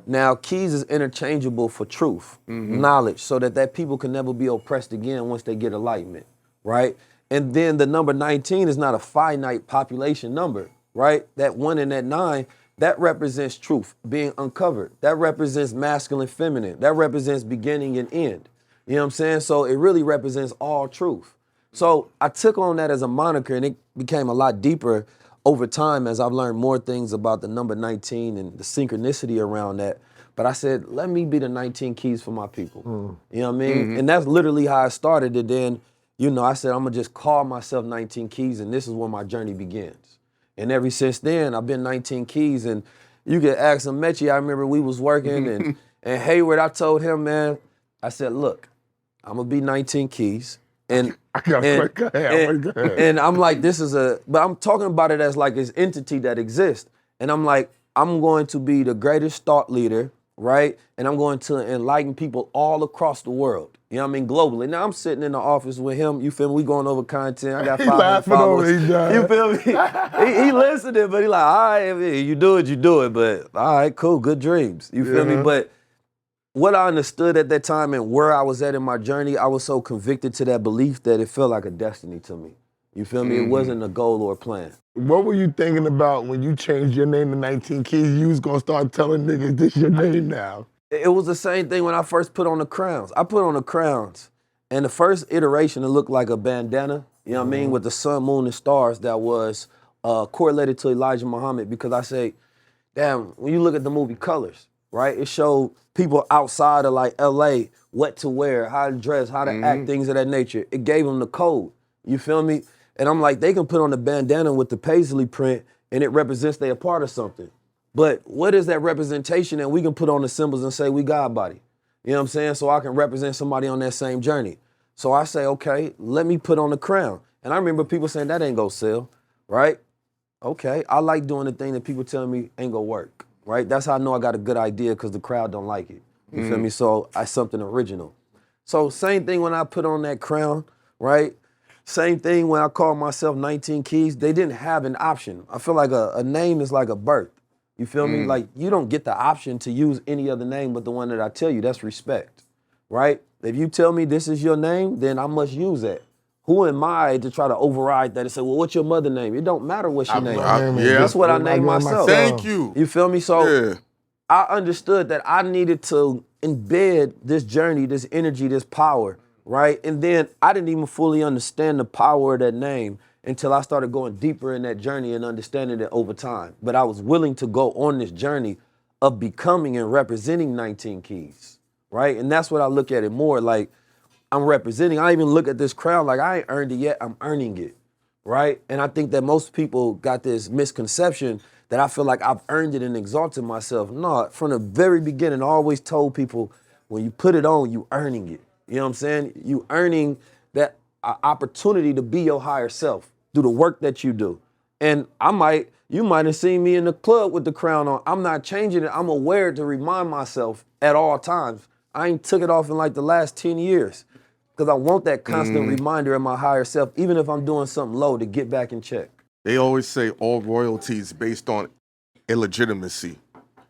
Now, keys is interchangeable for truth, knowledge, so that people can never be oppressed again once they get enlightenment, right? And then the number 19 is not a finite population number. Right? That 1 and that 9, that represents truth, being uncovered. That represents masculine, feminine. That represents beginning and end. You know what I'm saying? So it really represents all truth. So I took on that as a moniker, and it became a lot deeper over time as I've learned more things about the number 19 and the synchronicity around that. But I said, let me be the 19 keys for my people. You know what I mean? And that's literally how I started it. Then, I said, I'm gonna just call myself 19 keys, and this is where my journey begins. And ever since then, I've been 19 keys. And you can ask him, Mechie, I remember we was working, and Hayward, I told him, man, I said, look, I'm gonna be 19 keys. And Go ahead. And I'm like, but I'm talking about it as like this entity that exists. And I'm like, I'm going to be the greatest thought leader, right? And I'm going to enlighten people all across the world. You know what I mean? Globally. Now I'm sitting in the office with him. You feel me? We going over content. I got 500 followers. You feel me? he listening, but he like, all right, you do it, you do it. But all right, cool, good dreams. You feel me? But what I understood at that time and where I was at in my journey, I was so convicted to that belief that it felt like a destiny to me. You feel me? It wasn't a goal or a plan. What were you thinking about when you changed your name to 19 Keys? You was gonna start telling niggas this your name now. It was the same thing when I first put on the crowns. I put on the crowns, and the first iteration, it looked like a bandana, you know what I mean, with the sun, moon, and stars that was correlated to Elijah Muhammad, because I say, damn, when you look at the movie Colors, right, it showed people outside of like LA what to wear, how to dress, how to act, things of that nature. It gave them the code, you feel me? And I'm like, they can put on the bandana with the paisley print and it represents they a part of something. But what is that representation? And we can put on the symbols and say we God body. You know what I'm saying? So I can represent somebody on that same journey. So I say, okay, let me put on the crown. And I remember people saying that ain't gonna sell, right? Okay, I like doing the thing that people tell me ain't gonna work, right? That's how I know I got a good idea, because the crowd don't like it. You feel me? So I something original. So same thing when I put on that crown, right? Same thing when I call myself 19 Keys. They didn't have an option. I feel like a name is like a birth. You feel me? Like, you don't get the option to use any other name but the one that I tell you. That's respect, right? If you tell me this is your name, then I must use that. Who am I to try to override that and say, well, what's your mother name? It don't matter what your name is. That's what I named myself. Thank you. You feel me? So I understood that I needed to embed this journey, this energy, this power, right? And then I didn't even fully understand the power of that name until I started going deeper in that journey and understanding it over time. But I was willing to go on this journey of becoming and representing 19 Keys, right? And that's what I look at it more like. I'm representing. I even look at this crown like I ain't earned it yet, I'm earning it, right? And I think that most people got this misconception that I feel like I've earned it and exalted myself. No, from the very beginning, I always told people, when you put it on, you earning it. You know what I'm saying? You earning that opportunity to be your higher self through the work that you do. And you might have seen me in the club with the crown on. I'm not changing it. I'm aware to remind myself at all times. I ain't took it off in like the last 10 years. Because I want that constant reminder of my higher self, even if I'm doing something low, to get back in check. They always say all royalty is based on illegitimacy,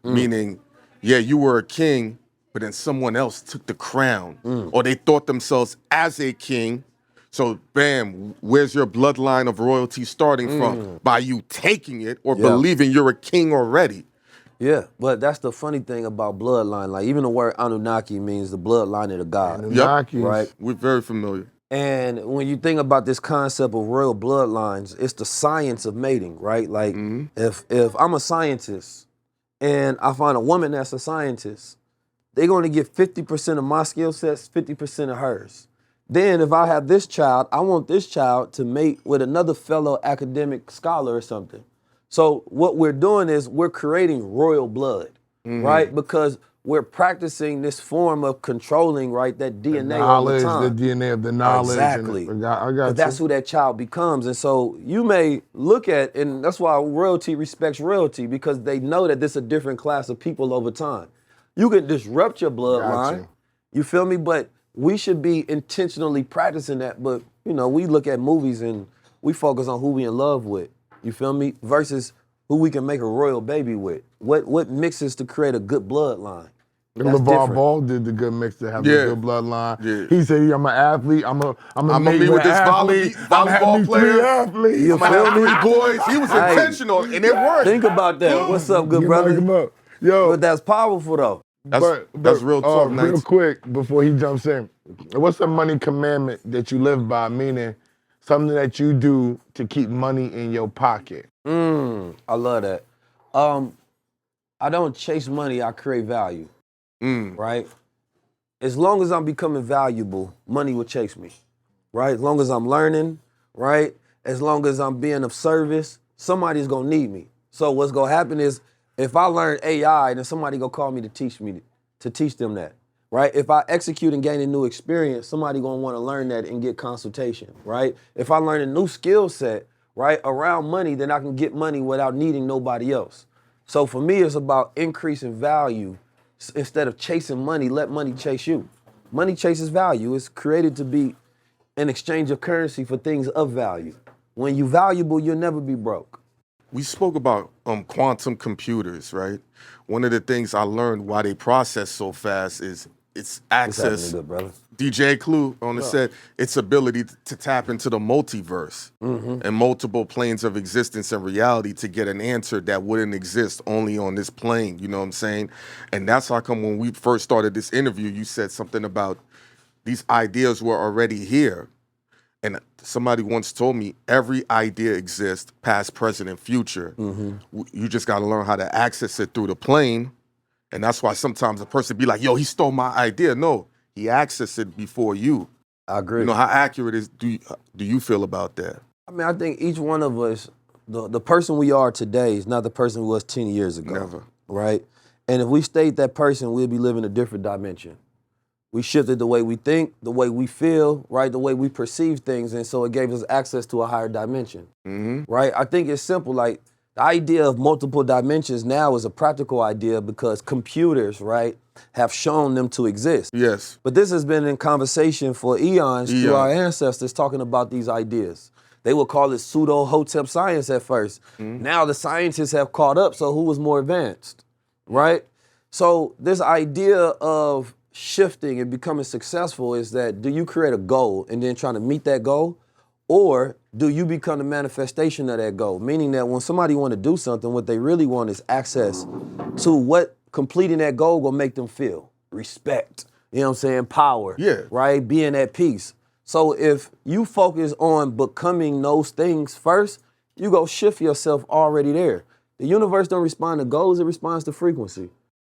meaning, yeah, you were a king, but then someone else took the crown, or they thought themselves as a king. So, bam, where's your bloodline of royalty starting from? By you taking it or believing you're a king already. Yeah, but that's the funny thing about bloodline. Like, even the word Anunnaki means the bloodline of the god. Anunnakis. Right? We're very familiar. And when you think about this concept of royal bloodlines, it's the science of mating, right? Like, if I'm a scientist and I find a woman that's a scientist, they're going to get 50% of my skill sets, 50% of hers. Then if I have this child, I want this child to mate with another fellow academic scholar or something. So what we're doing is we're creating royal blood, right? Because we're practicing this form of controlling, right, that DNA knowledge, all the time. the DNA of the knowledge. Exactly. I got you. That's who that child becomes. And so you may look at, and that's why royalty respects royalty, because they know that this is a different class of people over time. You can disrupt your bloodline, you feel me? But we should be intentionally practicing that. But, we look at movies and we focus on who we in love with. You feel me? Versus who we can make a royal baby with. What mixes to create a good bloodline? That's LeVar different. Ball did the good mix to have Yeah. a good bloodline. Yeah. He said, I'm an athlete. I'm a meet mate with this athlete. I'm volleyball having player. 3 athletes. You I'm gonna have feel me? 3 boys. He was Hey, intentional, and it worked. Think about that. What's up, good You brother? mic him up. Yo, But that's powerful though. That's real talk, real Knights. quick before he jumps in. What's the money commandment that you live by? Meaning something that you do to keep money in your pocket. I love that. I don't chase money, I create value. Right? As long as I'm becoming valuable, money will chase me. Right? As long as I'm learning, right? As long as I'm being of service, somebody's gonna need me. So what's gonna happen is if I learn AI, then somebody gonna call me to teach them that. Right? If I execute and gain a new experience, somebody gonna wanna learn that and get consultation, right? If I learn a new skill set, right, around money, then I can get money without needing nobody else. So for me, it's about increasing value. Instead of chasing money, let money chase you. Money chases value. It's created to be an exchange of currency for things of value. When you're valuable, you'll never be broke. We spoke about quantum computers, right? One of the things I learned why they process so fast is its access. What's happening, good brother? DJ Clue on the set, its ability to tap into the multiverse and multiple planes of existence and reality to get an answer that wouldn't exist only on this plane, you know what I'm saying? And that's how come when we first started this interview, you said something about these ideas were already here. And somebody once told me every idea exists, past, present, and future. You just got to learn how to access it through the plane. And that's why sometimes a person be like, yo, he stole my idea. No, he accessed it before you. I agree. You know, how accurate do you feel about that? I mean, I think each one of us, the person we are today is not the person we was 10 years ago. Never. Right? And if we stayed that person, we'd be living a different dimension. We shifted the way we think, the way we feel, right? The way we perceive things. And so it gave us access to a higher dimension, right? I think it's simple. Like the idea of multiple dimensions now is a practical idea because computers, right, have shown them to exist. Yes. But this has been in conversation for eons through our ancestors talking about these ideas. They would call it pseudo-hotep science at first. Now the scientists have caught up, so who was more advanced, right? So this idea of shifting and becoming successful is that do you create a goal and then trying to meet that goal, or do you become the manifestation of that goal? Meaning that when somebody want to do something, what they really want is access to what completing that goal will make them feel. Respect, you know what I'm saying? Power, right? Being at peace. So if you focus on becoming those things first, you go shift yourself already there. The universe don't respond to goals, it responds to frequency.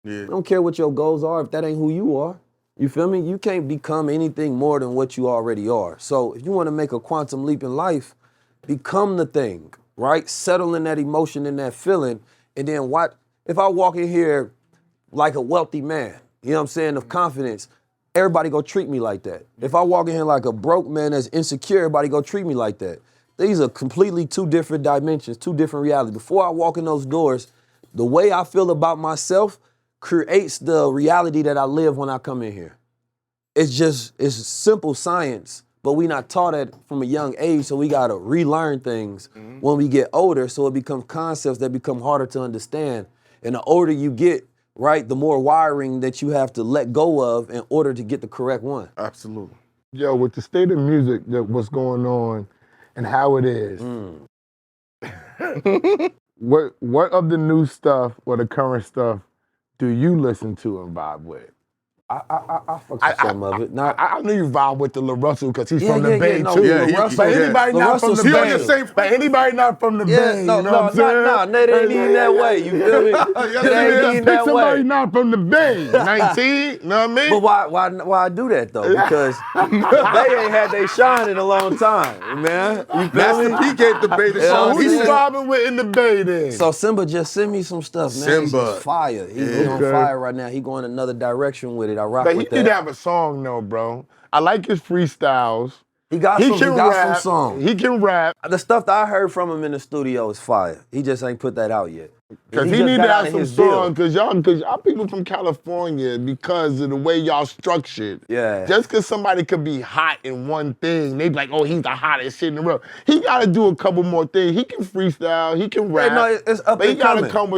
I don't care what your goals are if that ain't who you are. You feel me? You can't become anything more than what you already are. So if you want to make a quantum leap in life, become the thing, right? Settle in that emotion and that feeling. And then what if I walk in here like a wealthy man, you know what I'm saying, of confidence, everybody go treat me like that. If I walk in here like a broke man that's insecure, everybody go treat me like that. These are completely 2 different dimensions, 2 different realities. Before I walk in those doors, the way I feel about myself creates the reality that I live when I come in here. It's simple science, but we not taught it from a young age, so we gotta relearn things when we get older, so it becomes concepts that become harder to understand. And the older you get, right, the more wiring that you have to let go of in order to get the correct one. Absolutely. Yo, with the state of music, that what's going on and how it is, what of the new stuff or the current stuff do you listen to and vibe with? I fuck with some of it. I knew you vibe with the Lil Russell because he's from the yeah, Bay no, too. Lil Russell- But anybody Lil not Russell's from the special. Bay, but anybody not from the Bay, you know what I'm saying? Nah, they ain't even that way. You feel me? They ain't even Pick that somebody way. not from the Bay, 19, you know what I mean? But why I do that though? Because they ain't had they shine in a long time, man. You feel Master me? P gave the Bay the Yeah, song. Who He you said, vibing with in the Bay then? So Simba just sent me some stuff, man. Simba. It's fire. He on fire right now. He going another direction with it. I rock But he with did that. have a song though, bro. I like his freestyles. He got rap. some songs. He can rap. The stuff that I heard from him in the studio is fire. He just ain't put that out yet. Because he need to have some songs, because y'all people from California, because of the way y'all structured. Yeah. Just because somebody could be hot in one thing, they be like, oh, he's the hottest shit in the world. He got to do a couple more things. He can freestyle, he can rap. No, it's up but he and got to coming. come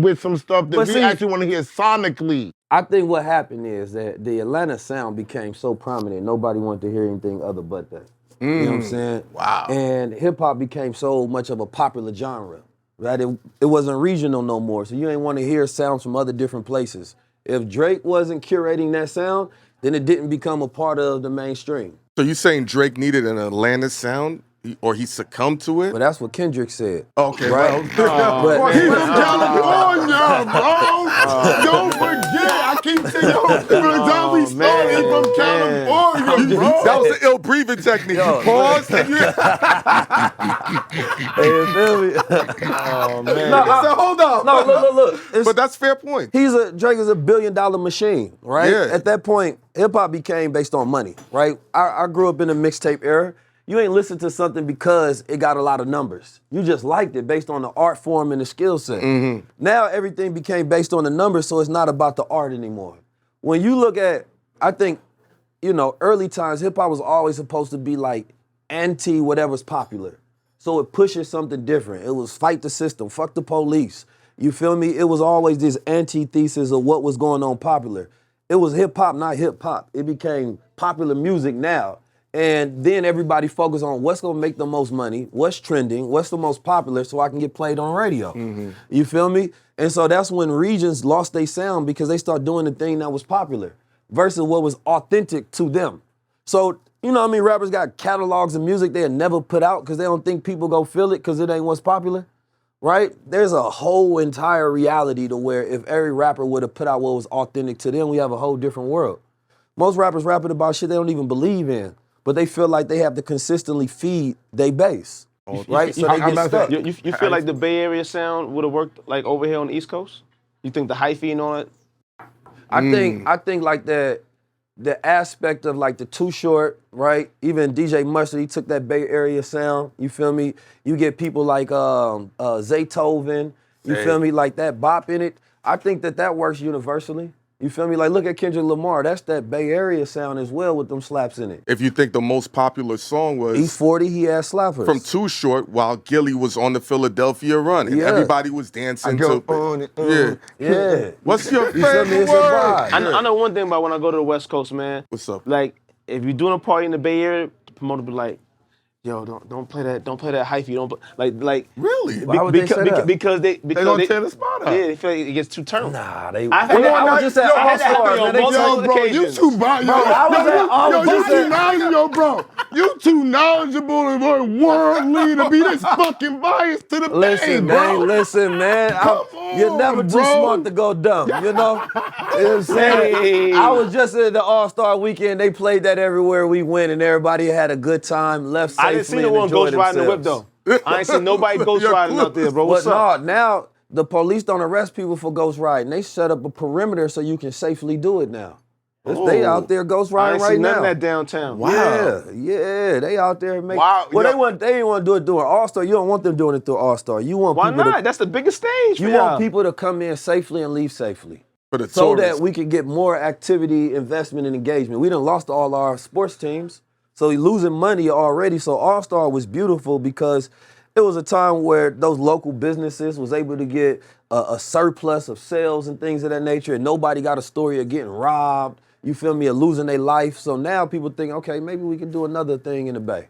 with some stuff that we actually want to hear sonically. I think what happened is that the Atlanta sound became so prominent, nobody wanted to hear anything other but that. You know what I'm saying? Wow. And hip hop became so much of a popular genre, right? It wasn't regional no more, so you ain't want to hear sounds from other different places. If Drake wasn't curating that sound, then it didn't become a part of the mainstream. So you saying Drake needed an Atlanta sound, or he succumbed to it? But that's what Kendrick said. Okay, right? well, He's from California, bro. Don't forget. I keep saying, from the time we started, he's from California, bro. that was the ill breathing technique. You paused and you. Hey, you feel me? Oh, man. So hold on. No, look. But that's fair point. Drake is a billion-dollar machine, right? Yeah. At that point, hip-hop became based on money, right? I grew up in the mixtape era. You ain't listen to something because it got a lot of numbers. You just liked it based on the art form and the skill set. Now everything became based on the numbers, so it's not about the art anymore. When you look at, I think, early times, hip-hop was always supposed to be like anti whatever's popular. So it pushes something different. It was fight the system, fuck the police. You feel me? It was always this antithesis of what was going on popular. It was hip-hop, not hip-hop. It became popular music now. And then everybody focus on what's gonna make the most money, what's trending, what's the most popular, so I can get played on radio. You feel me? And so that's when regions lost their sound because they started doing the thing that was popular versus what was authentic to them. So, rappers got catalogs of music they'll never put out because they don't think people go feel it because it ain't what's popular, right? There's a whole entire reality to where if every rapper would have put out what was authentic to them, we have a whole different world. Most rappers rapping about shit they don't even believe in, but they feel like they have to consistently feed their base, right? So they get stuck. You feel like the Bay Area sound would have worked like over here on the East Coast? You think the hyphy and all that? I think like the aspect of like the Too Short, right? Even DJ Mustard, he took that Bay Area sound. You feel me? You get people like Zaytoven. You feel me? Like that bop in it. I think that works universally. You feel me? Like, look at Kendrick Lamar. That's that Bay Area sound as well with them slaps in it. If you think the most popular song was E40, he had slappers. from Too Short, while Gilly was on the Philadelphia run, and everybody was dancing to it. Yeah. What's your You feel me? favorite It's a word? vibe. I know one thing about when I go to the West Coast, man. What's up? Like, if you're doing a party in the Bay Area, the promoter be like, yo, don't play that hyphy. Don't like Really? Why would they say that? because they gonna tear the spot up. Yeah, they feel like it gets too turned. Nah, they. I was just at All Stars, man. They Yo, multiple bro, you occasions. too knowledgeable, bro. You too knowledgeable and a world leader to be this fucking biased to the Listen, bro. man. Listen, man. You're never too bro. smart to go dumb. You know what I'm saying? Hey. I was just at the All-Star weekend. They played that everywhere we went, and everybody had a good time. Left safely. I didn't see no and one enjoyed ghost riding the whip themselves. though. I ain't seen nobody ghost riding out there, bro. What's But up? now the police don't arrest people for ghost riding. They set up a perimeter so you can safely do it now. They out there ghost I riding ain't right seen none now. of that downtown. Yeah, they out there making. Wow, Well, yo. they didn't want to do it during All-Star. You don't want them doing it through All-Star. You want Why people not? to, That's the biggest stage. you for want y'all. people to come in safely and leave safely. For the So tourists. that we can get more activity, investment, and engagement. We done lost all our sports teams, so we losing money already. So All-Star was beautiful because it was a time where those local businesses was able to get a surplus of sales and things of that nature, and nobody got a story of getting robbed, you feel me, or losing their life. So now people think, okay, maybe we can do another thing in the Bay.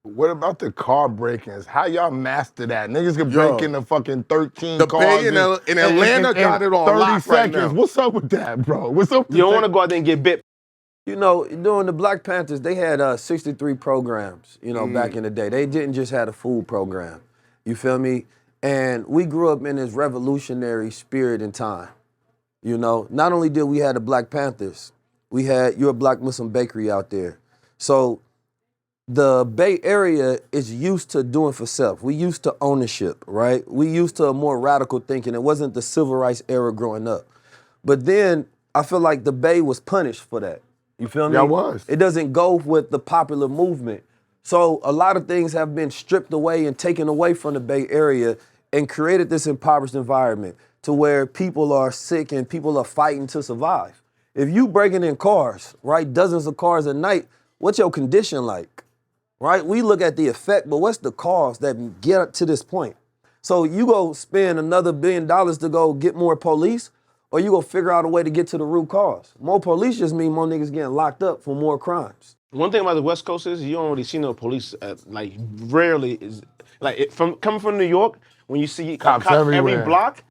What about the car break-ins? How y'all master that? Niggas can break into fucking 13 The cars. Bay in Atlanta got it on 30 lock right seconds. now. What's up with that, bro? What's up with You don't that? want to go out there and get bit. You know, during the Black Panthers, they had 63 programs, back in the day. They didn't just have a food program. You feel me? And we grew up in this revolutionary spirit and time. Not only did we have the Black Panthers, we had Your Black Muslim Bakery out there. So the Bay Area is used to doing for self. We used to ownership, right? We used to a more radical thinking. It wasn't the civil rights era growing up. But then I feel like the Bay was punished for that. You feel me? Yeah, it was. It doesn't go with the popular movement. So a lot of things have been stripped away and taken away from the Bay Area and created this impoverished environment to where people are sick and people are fighting to survive. If you breaking in cars, right, dozens of cars a night, what's your condition like, right? We look at the effect, but what's the cause that get up to this point? So you go spend another $1 billion to go get more police, or you go figure out a way to get to the root cause. More police just mean more niggas getting locked up for more crimes. One thing about the West Coast is you don't really see no police. Like rarely is coming from New York. When you see Cops a cop every everywhere. block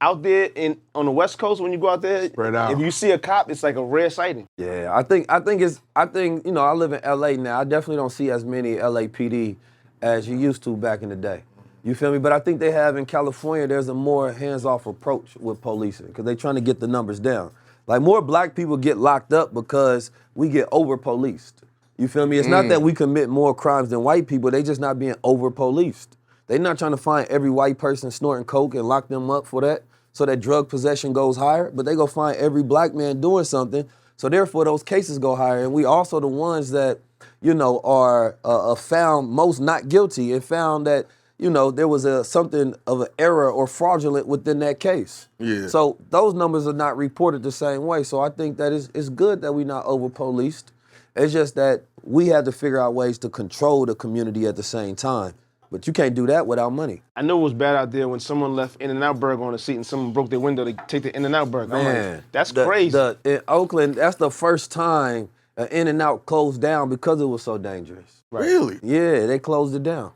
out there on the West Coast, when you go out there, Spread out. if you see a cop, it's like a rare sighting. Yeah, I think you know, I live in LA now. I definitely don't see as many LAPD as you used to back in the day. You feel me? But I think they have in California, there's a more hands-off approach with policing because they're trying to get the numbers down. Like more black people get locked up because we get over-policed. You feel me? It's not that we commit more crimes than white people, they just not being over-policed. They're not trying to find every white person snorting coke and lock them up for that so that drug possession goes higher, but they go find every black man doing something, so therefore those cases go higher. And we also the ones that, you know, are found most not guilty and found that, you know, there was something of an error or fraudulent within that case. Yeah. So those numbers are not reported the same way. So I think that it's good that we're not over-policed. It's just that we have to figure out ways to control the community at the same time. But you can't do that without money. I know it was bad out there when someone left In-N-Out Burger on the seat and someone broke their window to take the In-N-Out Burger. I'm like, that's crazy. In Oakland, that's the first time an In-N-Out closed down because it was so dangerous. Right. Really? Yeah, they closed it down.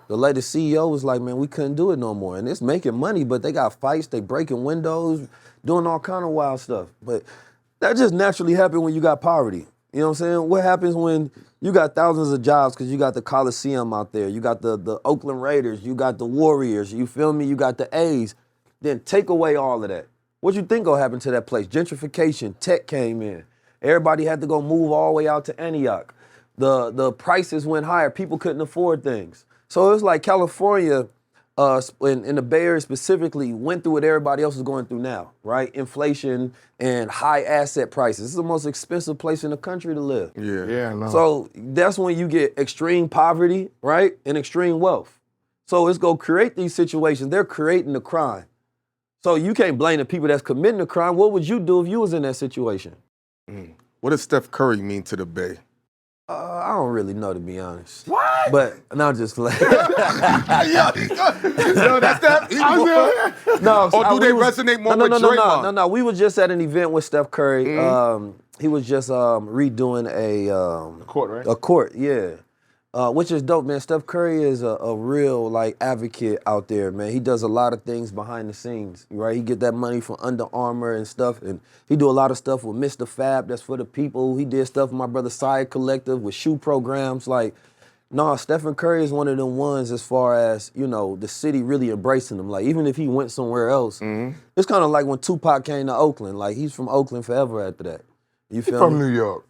The CEO was like, man, we couldn't do it no more. And it's making money, but they got fights, they breaking windows, doing all kind of wild stuff. But that just naturally happened when you got poverty. You know what I'm saying? What happens when you got thousands of jobs because you got the Coliseum out there, you got the Oakland Raiders, you got the Warriors, you feel me? You got the A's. Then take away all of that. What you think gonna happen to that place? Gentrification, tech came in. Everybody had to go move all the way out to Antioch. The prices went higher. People couldn't afford things. So it's like California, in the Bay Area specifically, went through what everybody else is going through now, right? Inflation and high asset prices. This is the most expensive place in the country to live. Yeah, no. So that's when you get extreme poverty, right? And extreme wealth. So it's gonna create these situations. They're creating the crime. So you can't blame the people that's committing the crime. What would you do if you was in that situation? What does Steph Curry mean to the Bay? I don't really know, to be honest. What? But no, I'm just like. Yo, that's that. No, Or do they resonate more with Draymond? No. We were just at an event with Steph Curry. He was just redoing a Court, right? A court, yeah. Which is dope, man. Steph Curry is a real like advocate out there, man. He does a lot of things behind the scenes, right? He get that money from Under Armour and stuff, and he do a lot of stuff with Mr. Fab. That's for the people. He did stuff with my brother Syed Collective with shoe programs. Like, Stephen Curry is one of them ones as far as, you know, the city really embracing him. Like, even if he went somewhere else, it's kind of like when Tupac came to Oakland. Like, he's from Oakland forever after that. You feel From me? New York.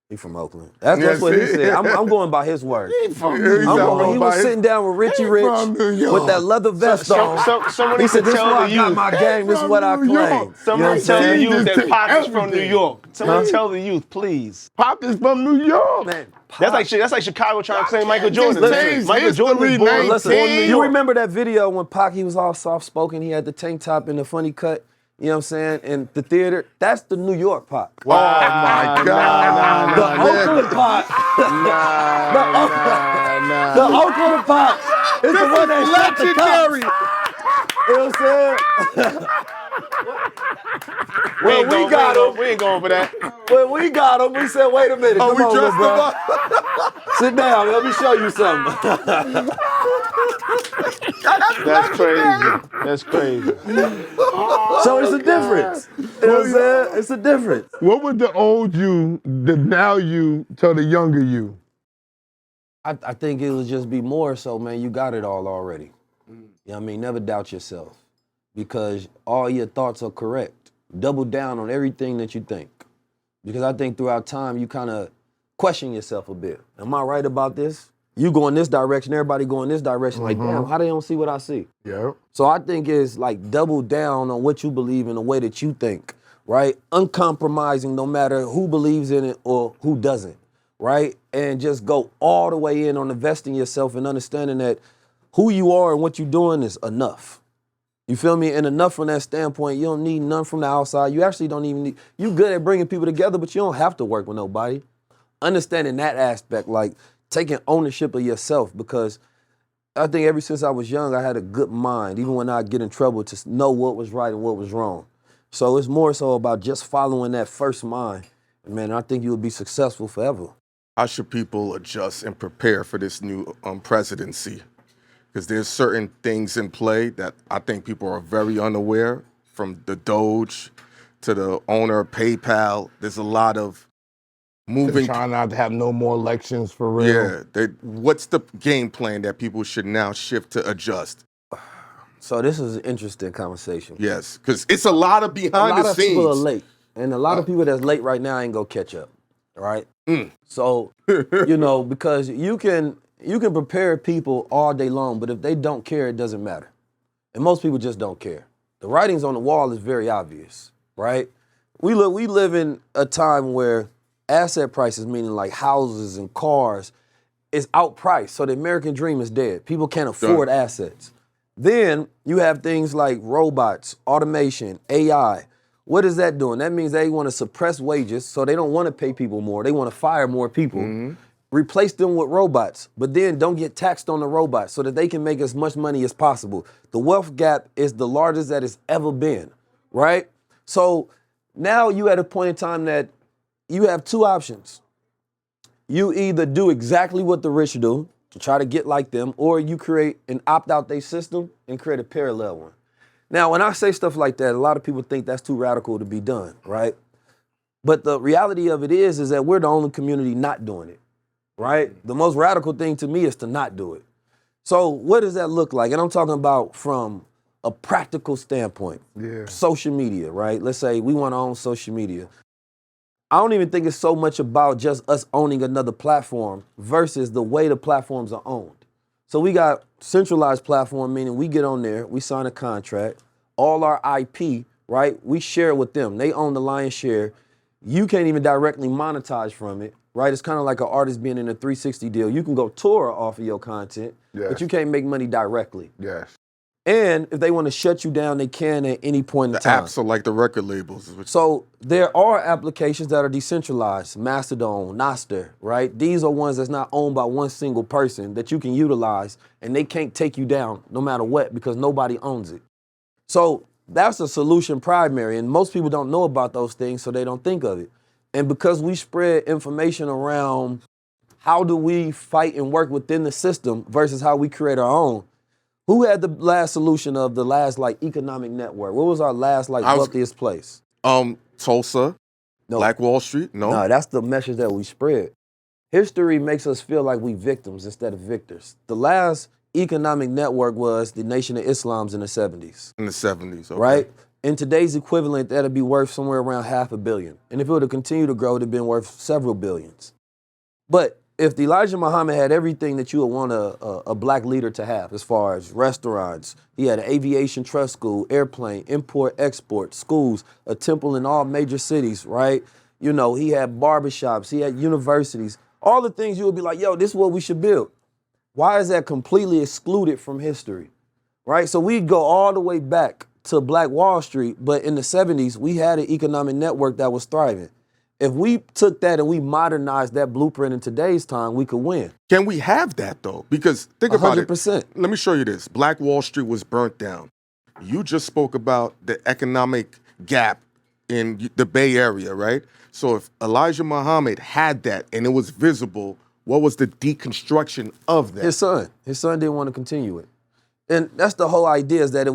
He from Oakland. That's what he said. I'm going by his word. He from New York. He was sitting down with Richie Rich from New York. with that leather vest on. Someone He needs said, to this is tell why the I got youth. my game, this is what I From New claim. York. Someone tell the youth that Take Pac is from New everything. York. Someone tell the youth, please. Pop is from New York. Man, That's like Chicago trying to claim Michael Jordan. just change Michael Jordan was history, born. man. listen, Team. you remember that video when Pac, he was all soft-spoken, he had the tank top and the funny cut, you know what I'm saying, in the theater? That's the New York Pac. Oh my God. The Oakland Pac. The Oakland Pac is the one that shot the cops. You know what I'm saying? When we got him, We ain't going for that. when we got him, we said, wait a minute, Oh, come we on, little dressed bro. him up. Sit down, let me show you something. That's crazy. That's crazy. So it's a difference. You know what I'm saying? It's a difference. What would the old you, the now you, tell the younger you? I think it would just be more so, man, you got it all already. You know what I mean? Never doubt yourself because all your thoughts are correct. Double down on everything that you think. Because I think throughout time, you kind of question yourself a bit. Am I right about this? You go in this direction, everybody go in this direction. Like, damn, how they don't see what I see? Yeah. So I think it's like double down on what you believe in the way that you think, right? Uncompromising no matter who believes in it or who doesn't, right? And just go all the way in on investing yourself and understanding that who you are and what you're doing is enough. You feel me? And enough from that standpoint, you don't need none from the outside. You actually don't even need, you good at bringing people together, but you don't have to work with nobody. Understanding that aspect, like taking ownership of yourself, because I think ever since I was young, I had a good mind, even when I get in trouble, to know what was right and what was wrong. So it's more so about just following that first mind. And man, I think you'll be successful forever. How should people adjust and prepare for this new presidency? Because there's certain things in play that I think people are very unaware, from the Doge to the owner of PayPal. There's a lot of moving. Trying not to have no more elections for real. Yeah. What's the game plan that people should now shift to adjust? So this is an interesting conversation. Yes, because it's a lot of behind the scenes. A lot of people are late. And a lot of people that's late right now ain't gonna catch up, right? So, you know, because you can prepare people all day long, but if they don't care, it doesn't matter. And most people just don't care. The writings on the wall is very obvious, right? We live in a time where asset prices, meaning like houses and cars, is outpriced. So the American dream is dead. People can't afford assets. Then you have things like robots, automation, AI. What is that doing? That means they want to suppress wages, so they don't want to pay people more. They want to fire more people, replace them with robots, but then don't get taxed on the robots so that they can make as much money as possible. The wealth gap is the largest that it's ever been, right? So now you at a point in time that you have two options. You either do exactly what the rich do to try to get like them, or you create an opt-out they system and create a parallel one. Now, when I say stuff like that, a lot of people think that's too radical to be done, right? But the reality of it is that we're the only community not doing it, right? The most radical thing to me is to not do it. So what does that look like? And I'm talking about from a practical standpoint. Yeah. Social media, right? Let's say we want to own social media. I don't even think it's so much about just us owning another platform versus the way the platforms are owned. So we got centralized platform, meaning we get on there, we sign a contract, all our IP, right? We share it with them. They own the lion's share. You can't even directly monetize from it, right? It's kind of like an artist being in a 360 deal. You can go tour off of your content, but you can't make money directly. Yes. And if they want to shut you down, they can at any point in time. The apps are like the record labels. So there are applications that are decentralized, Mastodon, Nostr, right? These are ones that's not owned by one single person that you can utilize, and they can't take you down no matter what because nobody owns it. So that's a solution primary, and most people don't know about those things, so they don't think of it. And because we spread information around how do we fight and work within the system versus how we create our own, who had the last solution of the last like economic network? What was our last like wealthiest place? Tulsa, No. Black Wall Street. No, that's the message that we spread. History makes us feel like we victims instead of victors. The last economic network was the Nation of Islam's in the 70s. In the 70s, okay. Right? In today's equivalent, that'd be worth somewhere around $500 million. And if it would have continued to grow, it'd have been worth several billions. But if Elijah Muhammad had everything that you would want a black leader to have, as far as restaurants, he had an aviation trust school, airplane, import, export, schools, a temple in all major cities, right? You know, he had barbershops, he had universities, all the things you would be like, yo, this is what we should build. Why is that completely excluded from history, right? So we'd go all the way back to Black Wall Street, but in the 70s, we had an economic network that was thriving. If we took that and we modernized that blueprint in today's time, we could win. Can we have that, though? Because think about it. 100%. Let me show you this. Black Wall Street was burnt down. You just spoke about the economic gap in the Bay Area, right? So if Elijah Muhammad had that and it was visible, what was the deconstruction of that? His son didn't want to continue it. And that's the whole idea, is that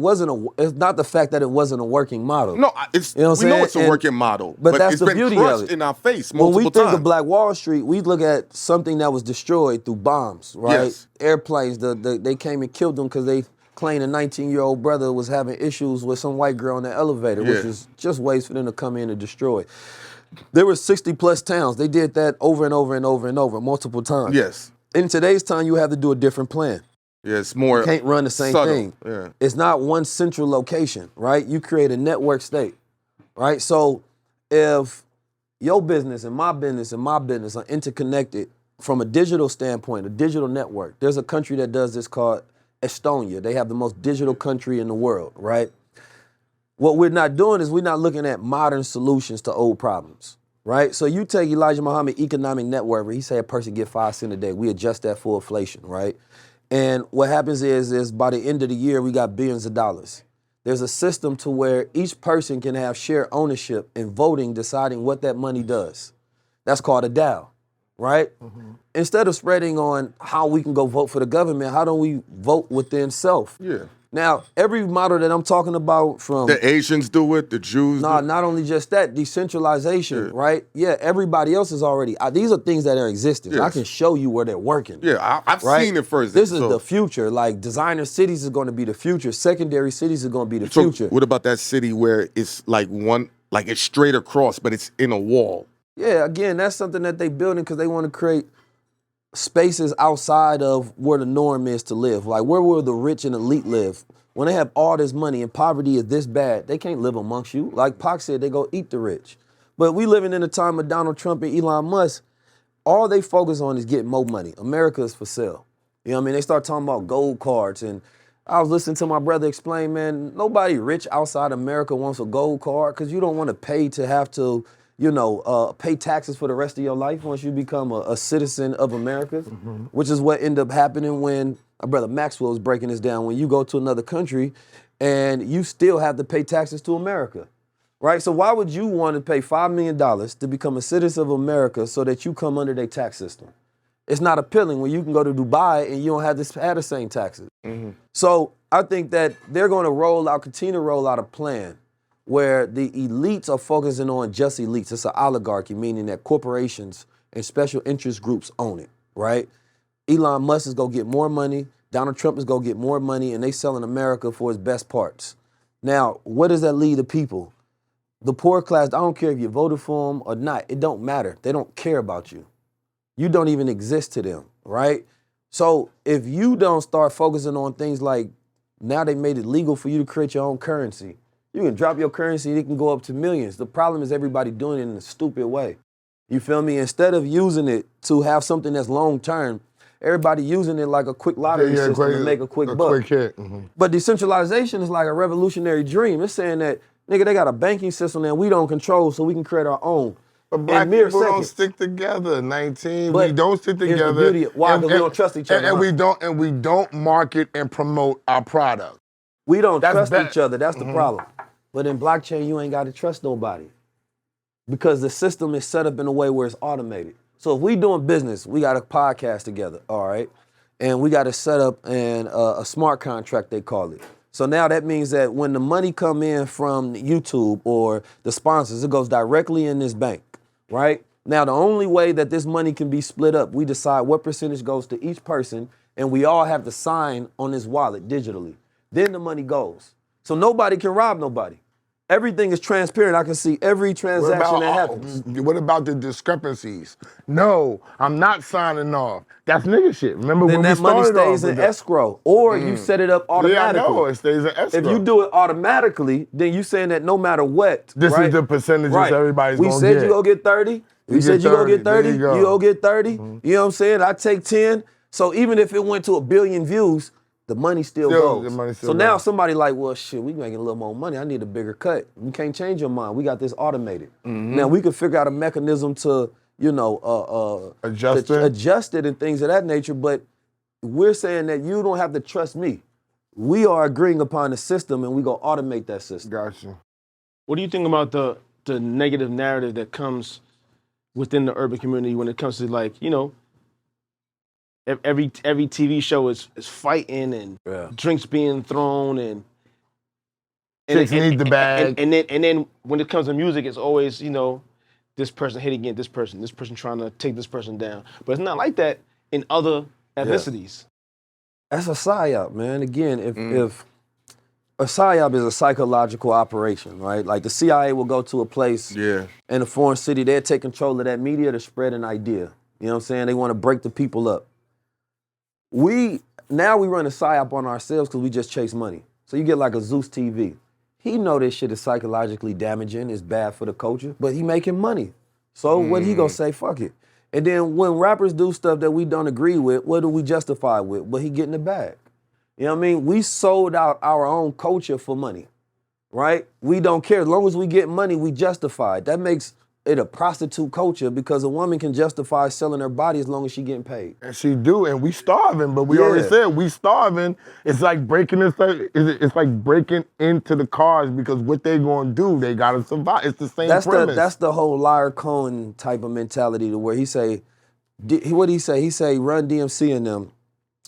it's not the fact that it wasn't a working model. No, we know it's a working model, but that's it's the been beauty crushed of it. in our face multiple times. When we think of Black Wall Street, we look at something that was destroyed through bombs, right? Yes. Airplanes, they came and killed them because they claimed a 19-year-old brother was having issues with some white girl in the elevator, which is just ways for them to come in and destroy. There were 60-plus towns. They did that over and over and over and over, multiple times. Yes. In today's time, you have to do a different plan. Yeah, it's more You can't run the same subtle. thing. Yeah. It's not one central location, right? You create a network state, right? So if your business and my business are interconnected from a digital standpoint, a digital network, there's a country that does this called Estonia. They have the most digital country in the world, right? What we're not doing is we're not looking at modern solutions to old problems, right? So you take Elijah Muhammad economic net worth, where he say a person get 5 cents a day. We adjust that for inflation, right? And what happens is by the end of the year, we got billions of dollars. There's a system to where each person can have share ownership in voting, deciding what that money does. That's called a DAO, right? Instead of spreading on how we can go vote for the government, how don't we vote within self? Yeah. Now, every model that I'm talking about from... The Asians do it, the Jews do it. Not only just that, decentralization, right? Yeah, everybody else is already... these are things that are existing. Yes. I can show you where they're working. Yeah, I've right? seen it first. This is the future. Like, designer cities is going to be the future. Secondary cities is going to be the future. What about that city where it's like it's straight across, but it's in a wall? Yeah, again, that's something that they building because they want to create spaces outside of where the norm is to live. Like, where will the rich and elite live? When they have all this money and poverty is this bad, they can't live amongst you. Like Pac said, they go eat the rich. But we living in a time of Donald Trump and Elon Musk, all they focus on is getting more money. America is for sale. You know what I mean? They start talking about gold cards. And I was listening to my brother explain, man, nobody rich outside America wants a gold card because you don't want to pay to have to, pay taxes for the rest of your life once you become a citizen of America, which is what ended up happening when my brother Maxwell was breaking this down. When you go to another country and you still have to pay taxes to America, right? So why would you want to pay $5 million to become a citizen of America so that you come under their tax system? It's not appealing when you can go to Dubai and you don't have to have the same taxes. So I think that they're going to continue to roll out a plan where the elites are focusing on just elites. It's an oligarchy, meaning that corporations and special interest groups own it, right? Elon Musk is going to get more money. Donald Trump is going to get more money, and they selling America for its best parts. Now, what does that lead to people? The poor class, I don't care if you voted for them or not. It don't matter. They don't care about you. You don't even exist to them, right? So if you don't start focusing on things like, now they made it legal for you to create your own currency. You can drop your currency, it can go up to millions. The problem is everybody doing it in a stupid way. You feel me? Instead of using it to have something that's long-term, everybody using it like a quick lottery system to make a quick buck. Quick hit. But decentralization is like a revolutionary dream. It's saying that, nigga, they got a banking system that we don't control so we can create our own. But black people don't stick together, 19. We don't stick together. Here's the beauty. Why? Because we don't trust each other. And we don't market and promote our product. We don't trust each other. That's the problem. But in blockchain, you ain't got to trust nobody because the system is set up in a way where it's automated. So if we doing business, we got a podcast together, all right? And we got to set up a smart contract, they call it. So now that means that when the money come in from YouTube or the sponsors, it goes directly in this bank, right? Now, the only way that this money can be split up, we decide what percentage goes to each person, and we all have to sign on this wallet digitally. Then the money goes. So nobody can rob nobody. Everything is transparent. I can see every transaction that happens. What about the discrepancies? No, I'm not signing off. That's nigga shit. Remember when we started off? Then that money stays in escrow, or you set it up automatically. Yeah, I know, it stays in escrow. If you do it automatically, then you saying that no matter what, this is the percentages everybody's gonna get. We said you go get 30. We said you go get 30. You go get 30. You know what I'm saying? I take 10. So even if it went to 1 billion views, the money still goes. So now somebody like, well, shit, we making a little more money. I need a bigger cut. You can't change your mind. We got this automated. Now we could figure out a mechanism to, adjust it and things of that nature. But we're saying that you don't have to trust me. We are agreeing upon the system, and we gonna automate that system. Gotcha. What do you think about the negative narrative that comes within the urban community when it comes to every TV show is fighting and drinks being thrown and chicks need the bag. And then when it comes to music, it's always, this person hitting against this person trying to take this person down. But it's not like that in other ethnicities. That's a psyop, man. Again, if a psyop is a psychological operation, right? Like the CIA will go to a place in a foreign city, they'll take control of that media to spread an idea. You know what I'm saying? They want to break the people up. We run a psyop on ourselves because we just chase money. So you get like a Zeus TV. He know this shit is psychologically damaging, it's bad for the culture, but he making money. So what he gonna say? Fuck it. And then when rappers do stuff that we don't agree with, what do we justify with? Well, he getting the bag. You know what I mean? We sold out our own culture for money, right? We don't care. As long as we get money, we justify it. That makes it a prostitute culture because a woman can justify selling her body as long as she getting paid. And she do, and we starving, but we already said we starving. It's like breaking it's like breaking into the cars because what they gonna do, they gotta survive. It's the same premise. That's the whole Liar Cohen type of mentality to where he say, what he say? He say Run DMC and them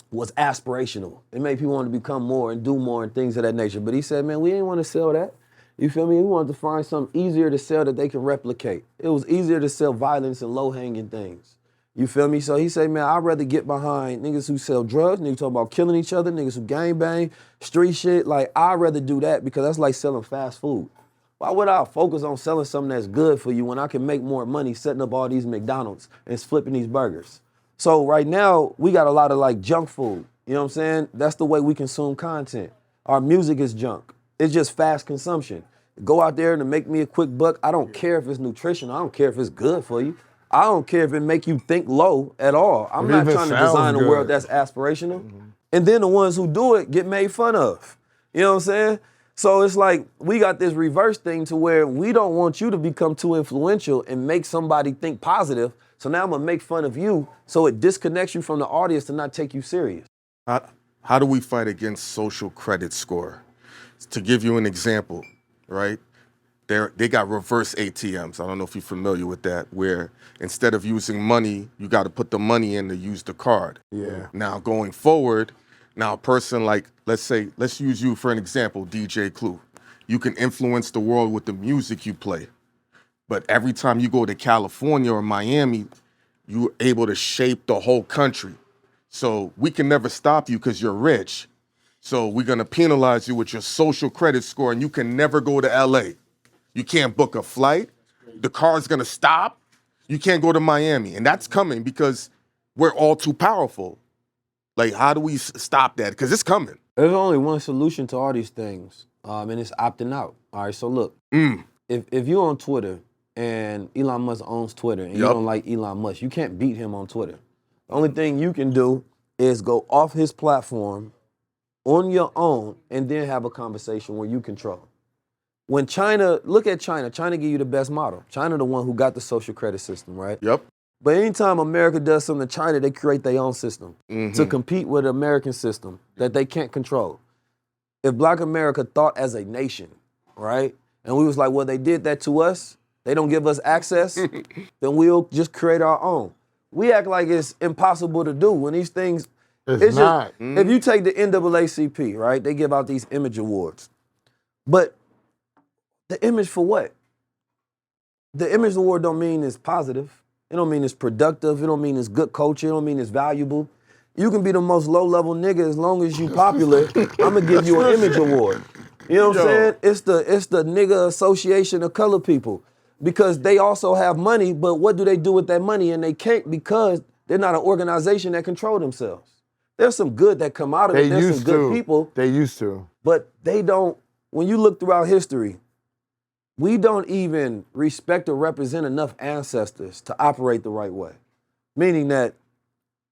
was aspirational. It made people want to become more and do more and things of that nature. But he said, man, we didn't want to sell that. You feel me? We wanted to find something easier to sell that they can replicate. It was easier to sell violence and low-hanging things. You feel me? So he said, man, I'd rather get behind niggas who sell drugs, niggas talk about killing each other, niggas who gangbang, street shit. Like, I'd rather do that because that's like selling fast food. Why would I focus on selling something that's good for you when I can make more money setting up all these McDonald's and flipping these burgers? So right now, we got a lot of like junk food. You know what I'm saying? That's the way we consume content. Our music is junk. It's just fast consumption. Go out there to make me a quick buck. I don't care if it's nutritional. I don't care if it's good for you. I don't care if it make you think low at all. I'm not trying to design a world that's aspirational. Mm-hmm. And then the ones who do it get made fun of. You know what I'm saying? So it's like we got this reverse thing to where we don't want you to become too influential and make somebody think positive. So now I'm gonna make fun of you so it disconnects you from the audience to not take you serious. How do we fight against social credit score? To give you an example, right? They got reverse ATMs. I don't know if you're familiar with that, where instead of using money, you got to put the money in to use the card. Yeah. Now going forward, now a person like, let's use you for an example, DJ Clue. You can influence the world with the music you play. But every time you go to California or Miami, you're able to shape the whole country. So we can never stop you because you're rich. So we're gonna penalize you with your social credit score and you can never go to LA. You can't book a flight. The car's gonna stop. You can't go to Miami. And that's coming because we're all too powerful. Like, how do we stop that? Because it's coming. There's only one solution to all these things, and it's opting out. All right, so look, if you're on Twitter and Elon Musk owns Twitter and you don't like Elon Musk, you can't beat him on Twitter. The only thing you can do is go off his platform on your own and then have a conversation where you control. When China, look at China. China give you the best model. China the one who got the social credit system, right? Yep. But anytime America does something to China, they create their own system to compete with the American system that they can't control. If Black America thought as a nation, right, and we was like, well, they did that to us, they don't give us access, then we'll just create our own. We act like it's impossible to do when these things, it's not. Just, if you take the NAACP, right, they give out these image awards. But the image for what? The image award don't mean it's positive. It don't mean it's productive. It don't mean it's good culture. It don't mean it's valuable. You can be the most low-level nigga as long as you popular. I'm gonna give you an image award. You know what I'm saying? It's the nigga association of color people because they also have money, but what do they do with that money? And they can't because they're not an organization that control themselves. There's some good that come out of it. There's some good people. They used to. But they don't, when you look throughout history, we don't even respect or represent enough ancestors to operate the right way. Meaning that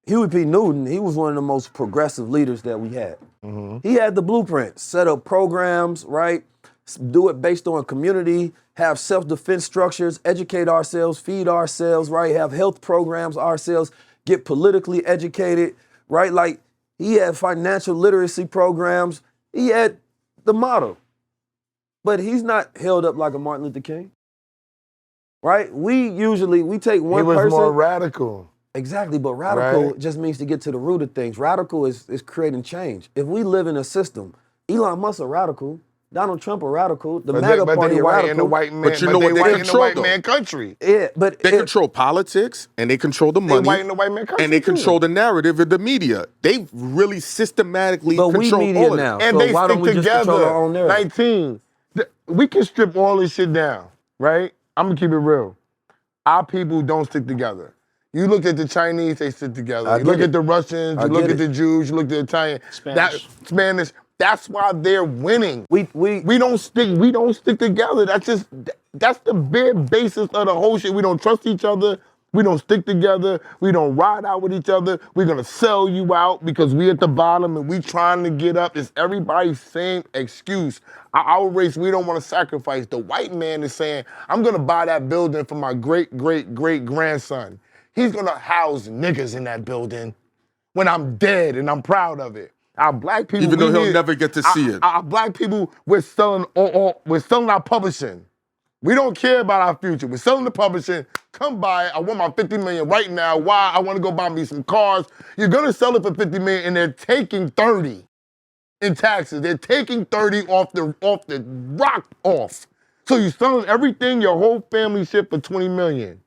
Huey P. Newton, he was one of the most progressive leaders that we had. He had the blueprint, set up programs, right? Do it based on community, have self-defense structures, educate ourselves, feed ourselves, right? Have health programs ourselves, get politically educated, right? Like he had financial literacy programs. He had the model. But he's not held up like a Martin Luther King, right? We take one person. He was more radical. Exactly, but radical just means to get to the root of things. Radical is creating change. If we live in a system, Elon Musk a radical, Donald Trump a radical, the MAGA party a radical. In the white man, but you know what they control, in the white man country. Yeah, but they control politics and they control the money. They white in the white man country and they control the narrative of the media. They really systematically control we media all of now. it. And so they why stick don't we just together. control our own narrative? 19. We can strip all this shit down, right? I'm gonna keep it real. Our people don't stick together. You look at the Chinese, they stick together. You look at the Russians, you look at the Jews, you look at the Italian, Spanish. That's why they're winning. We don't stick together. That's the bare basis of the whole shit. We don't trust each other. We don't stick together. We don't ride out with each other. We're gonna sell you out because we at the bottom and we trying to get up. It's everybody's same excuse. Our race, we don't want to sacrifice. The white man is saying, I'm gonna buy that building for my great, great, great grandson. He's gonna house niggas in that building when I'm dead and I'm proud of it. Our black people, Even though he'll never get to see it. Our black people, we're selling our publishing. We don't care about our future. We're selling the publishing. Come buy it. I want my 50 million right now. Why? I want to go buy me some cars. You're gonna sell it for 50 million and they're taking 30 in taxes. They're taking 30 off the rock off. So you're selling everything, your whole family shit for 20 million.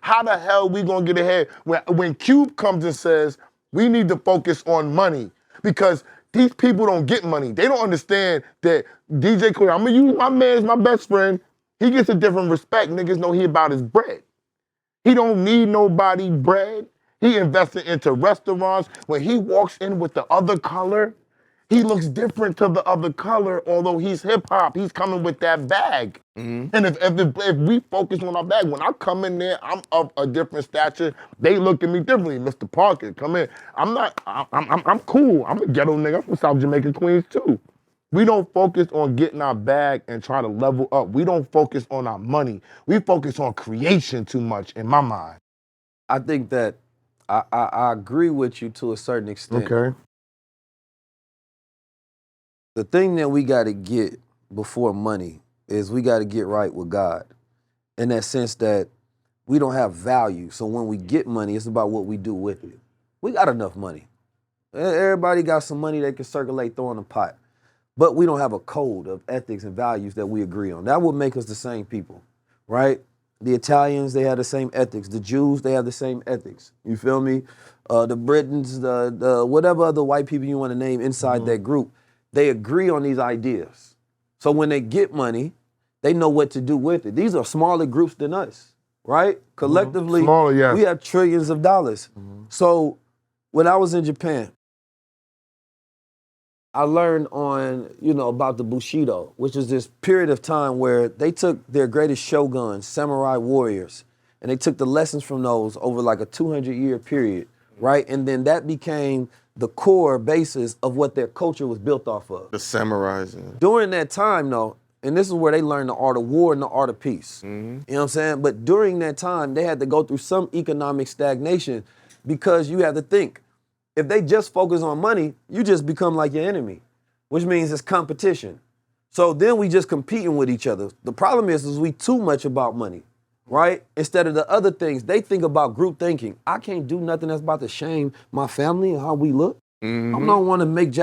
How the hell we gonna get ahead? When Cube comes and says, we need to focus on money because these people don't get money. They don't understand that DJ Clear, I'm gonna use my man as my best friend. He gets a different respect. Niggas know he about his bread. He don't need nobody bread. He invested into restaurants. When he walks in with the other color, he looks different to the other color, although he's hip hop. He's coming with that bag. And if we focus on our bag, when I come in there, I'm of a different stature. They look at me differently. Mr. Parker, come in. I'm cool. I'm a ghetto nigga. I'm from South Jamaica, Queens too. We don't focus on getting our bag and try to level up. We don't focus on our money. We focus on creation too much, in my mind. I think that I agree with you to a certain extent. Okay. The thing that we got to get before money is we got to get right with God. In that sense that we don't have value. So when we get money, it's about what we do with it. We got enough money. Everybody got some money they can circulate, throw in a pot. But we don't have a code of ethics and values that we agree on. That would make us the same people, right? The Italians, they have the same ethics. The Jews, they have the same ethics. You feel me? The Britons, the whatever other white people you want to name inside that group, they agree on these ideas. So when they get money, they know what to do with it. These are smaller groups than us, right? Collectively, Smaller, yeah. we have trillions of dollars. So when I was in Japan, I learned about the Bushido, which is this period of time where they took their greatest shoguns, samurai warriors, and they took the lessons from those over like a 200-year period, right? And then that became the core basis of what their culture was built off of. The samurais. Yeah. During that time, though, and this is where they learned the art of war and the art of peace. You know what I'm saying? But during that time, they had to go through some economic stagnation because you have to think, if they just focus on money, you just become like your enemy, which means it's competition. So then we just competing with each other. The problem is we too much about money, right? Instead of the other things, they think about group thinking. I can't do nothing that's about to shame my family and how we look. I don't want to make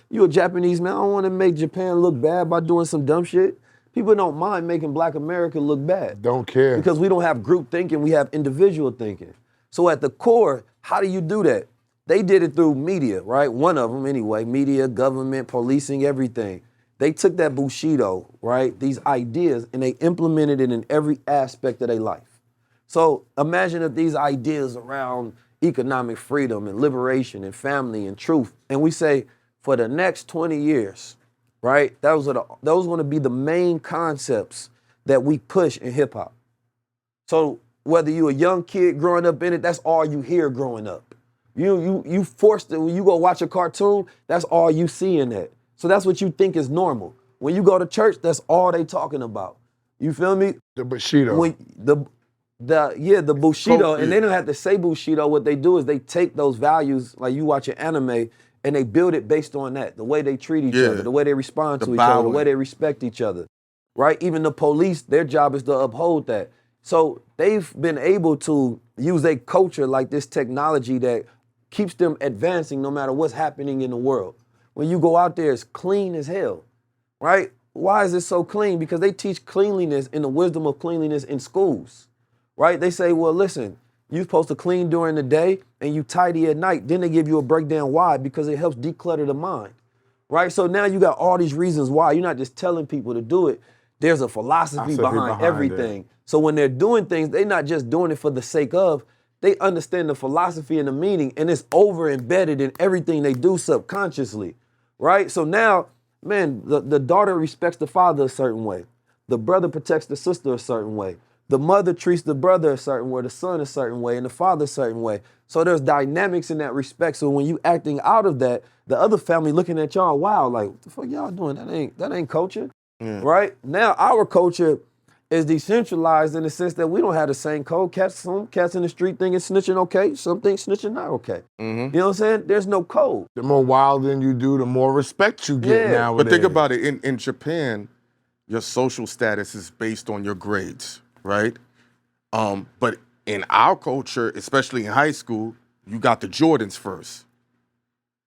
you a Japanese man, I don't want to make Japan look bad by doing some dumb shit. People don't mind making Black America look bad. Don't care. Because we don't have group thinking, we have individual thinking. So at the core, how do you do that? They did it through media, right? One of them anyway, media, government, policing, everything. They took that Bushido, right? These ideas, and they implemented it in every aspect of their life. So imagine if these ideas around economic freedom and liberation and family and truth, and we say for the next 20 years, right? Those are going to be the main concepts that we push in hip hop. So whether you're a young kid growing up in it, that's all you hear growing up. You forced it, when you go watch a cartoon, that's all you see in that. So that's what you think is normal. When you go to church, that's all they talking about. You feel me? The Bushido. The Bushido, and they don't have to say Bushido. What they do is they take those values, like you watch an anime, and they build it based on that. The way they treat each other, the way they respond to each other, the way they respect each other, right? Even the police, their job is to uphold that. So they've been able to use a culture like this technology that keeps them advancing no matter what's happening in the world. When you go out there, it's clean as hell, right? Why is it so clean? Because they teach cleanliness and the wisdom of cleanliness in schools, right? They say, well, listen, you're supposed to clean during the day and you tidy at night. Then they give you a breakdown why, because it helps declutter the mind, right? So now you got all these reasons why. You're not just telling people to do it. There's a philosophy behind everything. It. So when they're doing things, they're not just doing it for the sake of, they understand the philosophy and the meaning, and it's over embedded in everything they do subconsciously, right? So now, man, the daughter respects the father a certain way. The brother protects the sister a certain way. the mother treats the brother a certain way, the son a certain way, and the father a certain way. So there's dynamics in that respect. So when you acting out of that, the other family looking at y'all, wow, like, what the fuck y'all doing? That ain't culture, right? Now our culture is decentralized in the sense that we don't have the same code. Some cats in the street thinking snitching okay, some think snitching not okay. You know what I'm saying? There's no code. The more wild than you do, the more respect you get nowadays. But think about it, in Japan, your social status is based on your grades, right? But in our culture, especially in high school, you got the Jordans first.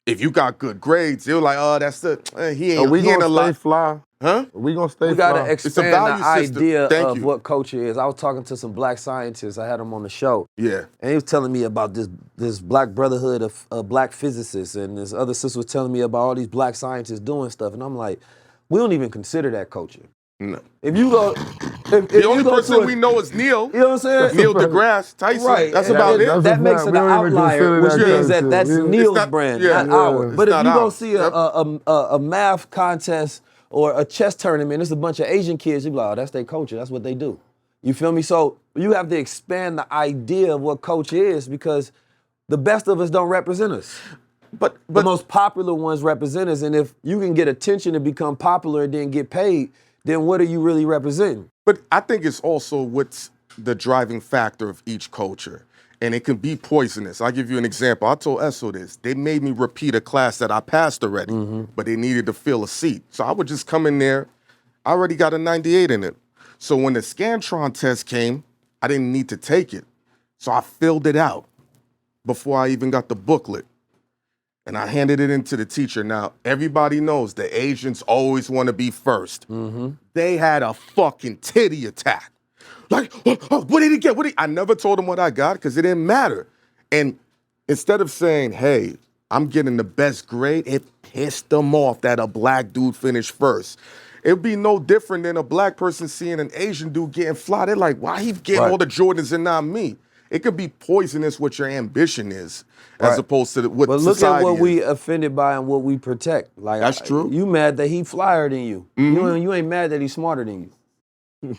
If you got good grades, they're like, oh, that's he ain't. We he ain't gonna a stay lot. fly. Huh? We gonna stay We fly. gotta It's a expand value the system. idea Thank of you. what culture is. I was talking to some black scientists. I had them on the show. Yeah. And he was telling me about this black brotherhood of black physicists, and this other sister was telling me about all these black scientists doing stuff. And I'm like, we don't even consider that culture. No. If you go, if The you only go person to a, we know is Neil. you know what I'm saying? Neil deGrasse Tyson. Right. That's and about that, it. That makes it an We don't even outlier, consider which that means that culture. that's It's Neil's not- brand, yeah. not Yeah. ours. It's But if not you go ours. see Yep. a math contest or a chess tournament, it's a bunch of Asian kids, you be like, oh, that's their culture. That's what they do. You feel me? So you have to expand the idea of what culture is, because the best of us don't represent us. But The most popular ones represent us, and if you can get attention and become popular and then get paid, then what are you really representing? But I think it's also what's the driving factor of each culture. And it can be poisonous. I'll give you an example. I told Esso this. They made me repeat a class that I passed already, but they needed to fill a seat. So I would just come in there. I already got a 98 in it. So when the Scantron test came, I didn't need to take it. So I filled it out before I even got the booklet. And I handed it in to the teacher. Now, everybody knows the Asians always want to be first. They had a fucking titty attack. Like, what did he get? I never told him what I got because it didn't matter. And instead of saying, hey, I'm getting the best grade, it pissed them off that a black dude finished first. It'd be no different than a black person seeing an Asian dude getting fly. They're like, why he getting all the Jordans and not me? It could be poisonous what your ambition is, as opposed to what But look society at what is. we offended by and what we protect. Like, That's true. You mad that he flyer than you. You ain't mad that he's smarter than you. You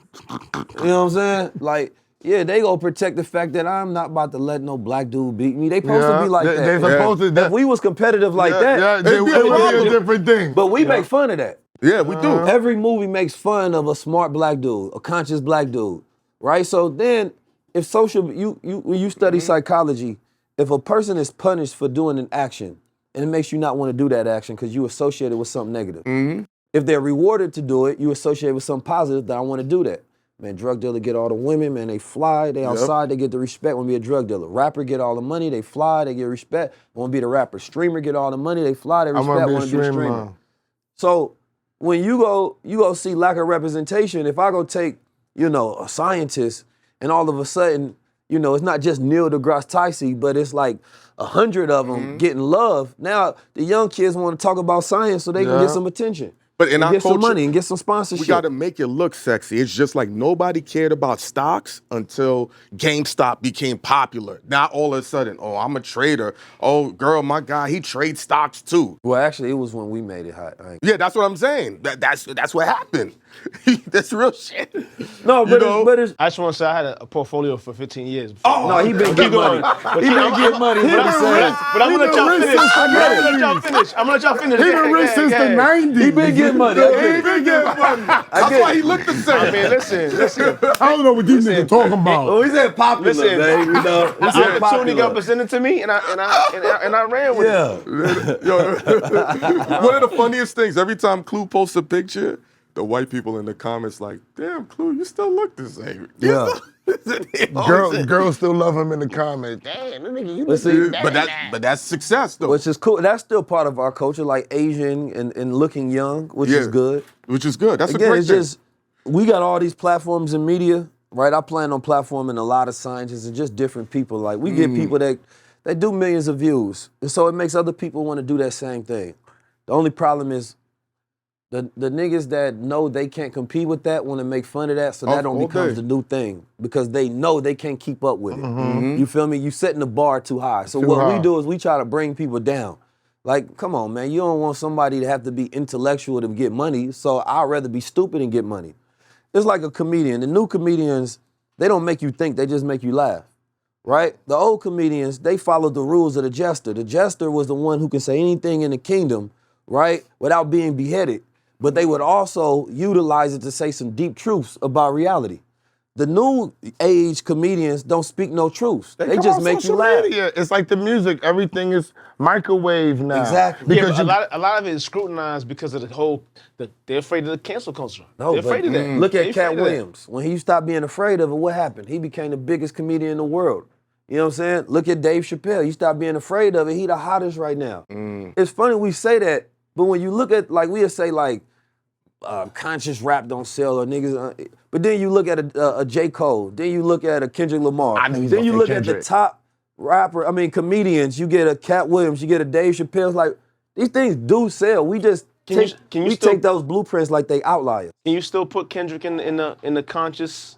know what I'm saying? Like, yeah, they gonna protect the fact that I'm not about to let no black dude beat me. They supposed to be like that. They supposed to. If we was competitive like Yeah, that, it would be a different. different thing. But we make fun of that. Yeah, we do. Every movie makes fun of a smart black dude, a conscious black dude, right? So then, if when you study psychology, if a person is punished for doing an action, and it makes you not want to do that action because you associate it with something negative. If they're rewarded to do it, you associate it with something positive that I want to do that. Man, drug dealer get all the women, man, they fly, they outside, they get the respect, want to be a drug dealer. Rapper get all the money, they fly, they get respect, want to be the rapper. Streamer get all the money, they fly, they respect, want to be the streamer. So when you go see lack of representation, if I go take, a scientist and all of a sudden, it's not just Neil deGrasse Tyson, but it's like 100 of them getting love. Now the young kids want to talk about science so they can get some attention. But in our get some culture, money and get some sponsorship. we got to make it look sexy. It's just like nobody cared about stocks until GameStop became popular. Now all of a sudden, oh, I'm a trader. Oh, girl, my guy, he trades stocks too. Well, actually, it was when we made it hot. Yeah, that's what I'm saying. That's what happened. That's real shit. No, but it's I just want to say I had a portfolio for 15 years. no, he been getting money. He been getting money. But I'm gonna let y'all finish. I'm gonna let y'all finish. He been rich since the 90s. He been getting money. He been getting money. That's why he looked the same. I mean, listen. I don't know what these niggas talking about. Oh, he said popular, Listen, baby. The opportunity got presented to me, and I ran with it. One of the funniest things, every time Clue posts a picture, the white people in the comments like, damn, Clue, you still look the same. Yeah. Girls still love him in the comments. Damn, that nigga, you look see, But that's success though. Which is cool. That's still part of our culture, like Asian and looking young, which is good. Which is good. That's Again, a great it's thing. just, we got all these platforms in media, right? I plan on platforming a lot of scientists and just different people. Like, we get people that do millions of views. And so it makes other people want to do that same thing. The only problem is the niggas that know they can't compete with that want to make fun of that, so that don't becomes the new thing because they know they can't keep up with it. You feel me? You setting the bar too high. So what we do is we try to bring people down. Like, come on, man, you don't want somebody to have to be intellectual to get money, so I'd rather be stupid and get money. It's like a comedian. The new comedians, they don't make you think, they just make you laugh, right? The old comedians, they followed the rules of the jester. The jester was the one who can say anything in the kingdom, right, without being beheaded. But they would also utilize it to say some deep truths about reality. The new age comedians don't speak no truths. They come just on make you social laugh. media. It's like the music. Everything is microwave now. Exactly. Yeah, Because but a lot of it is scrutinized because of they're afraid of the cancel culture. No, they're afraid of that. Look They at Cat afraid of that. Williams. When he stopped being afraid of it, what happened? He became the biggest comedian in the world. You know what I'm saying? Look at Dave Chappelle. He stopped being afraid of it. He the hottest right now. It's funny we say that, but when you look at, like, we'll say, like, conscious rap don't sell or niggas, but then you look at a J. Cole, then you look at a Kendrick Lamar, I knew he was then gonna you say look at the Kendrick. top comedians, you get a Cat Williams, you get a Dave Chappelle, like, these things do sell. We just Can you still- take those blueprints like they outliers. Can you still put Kendrick in the conscious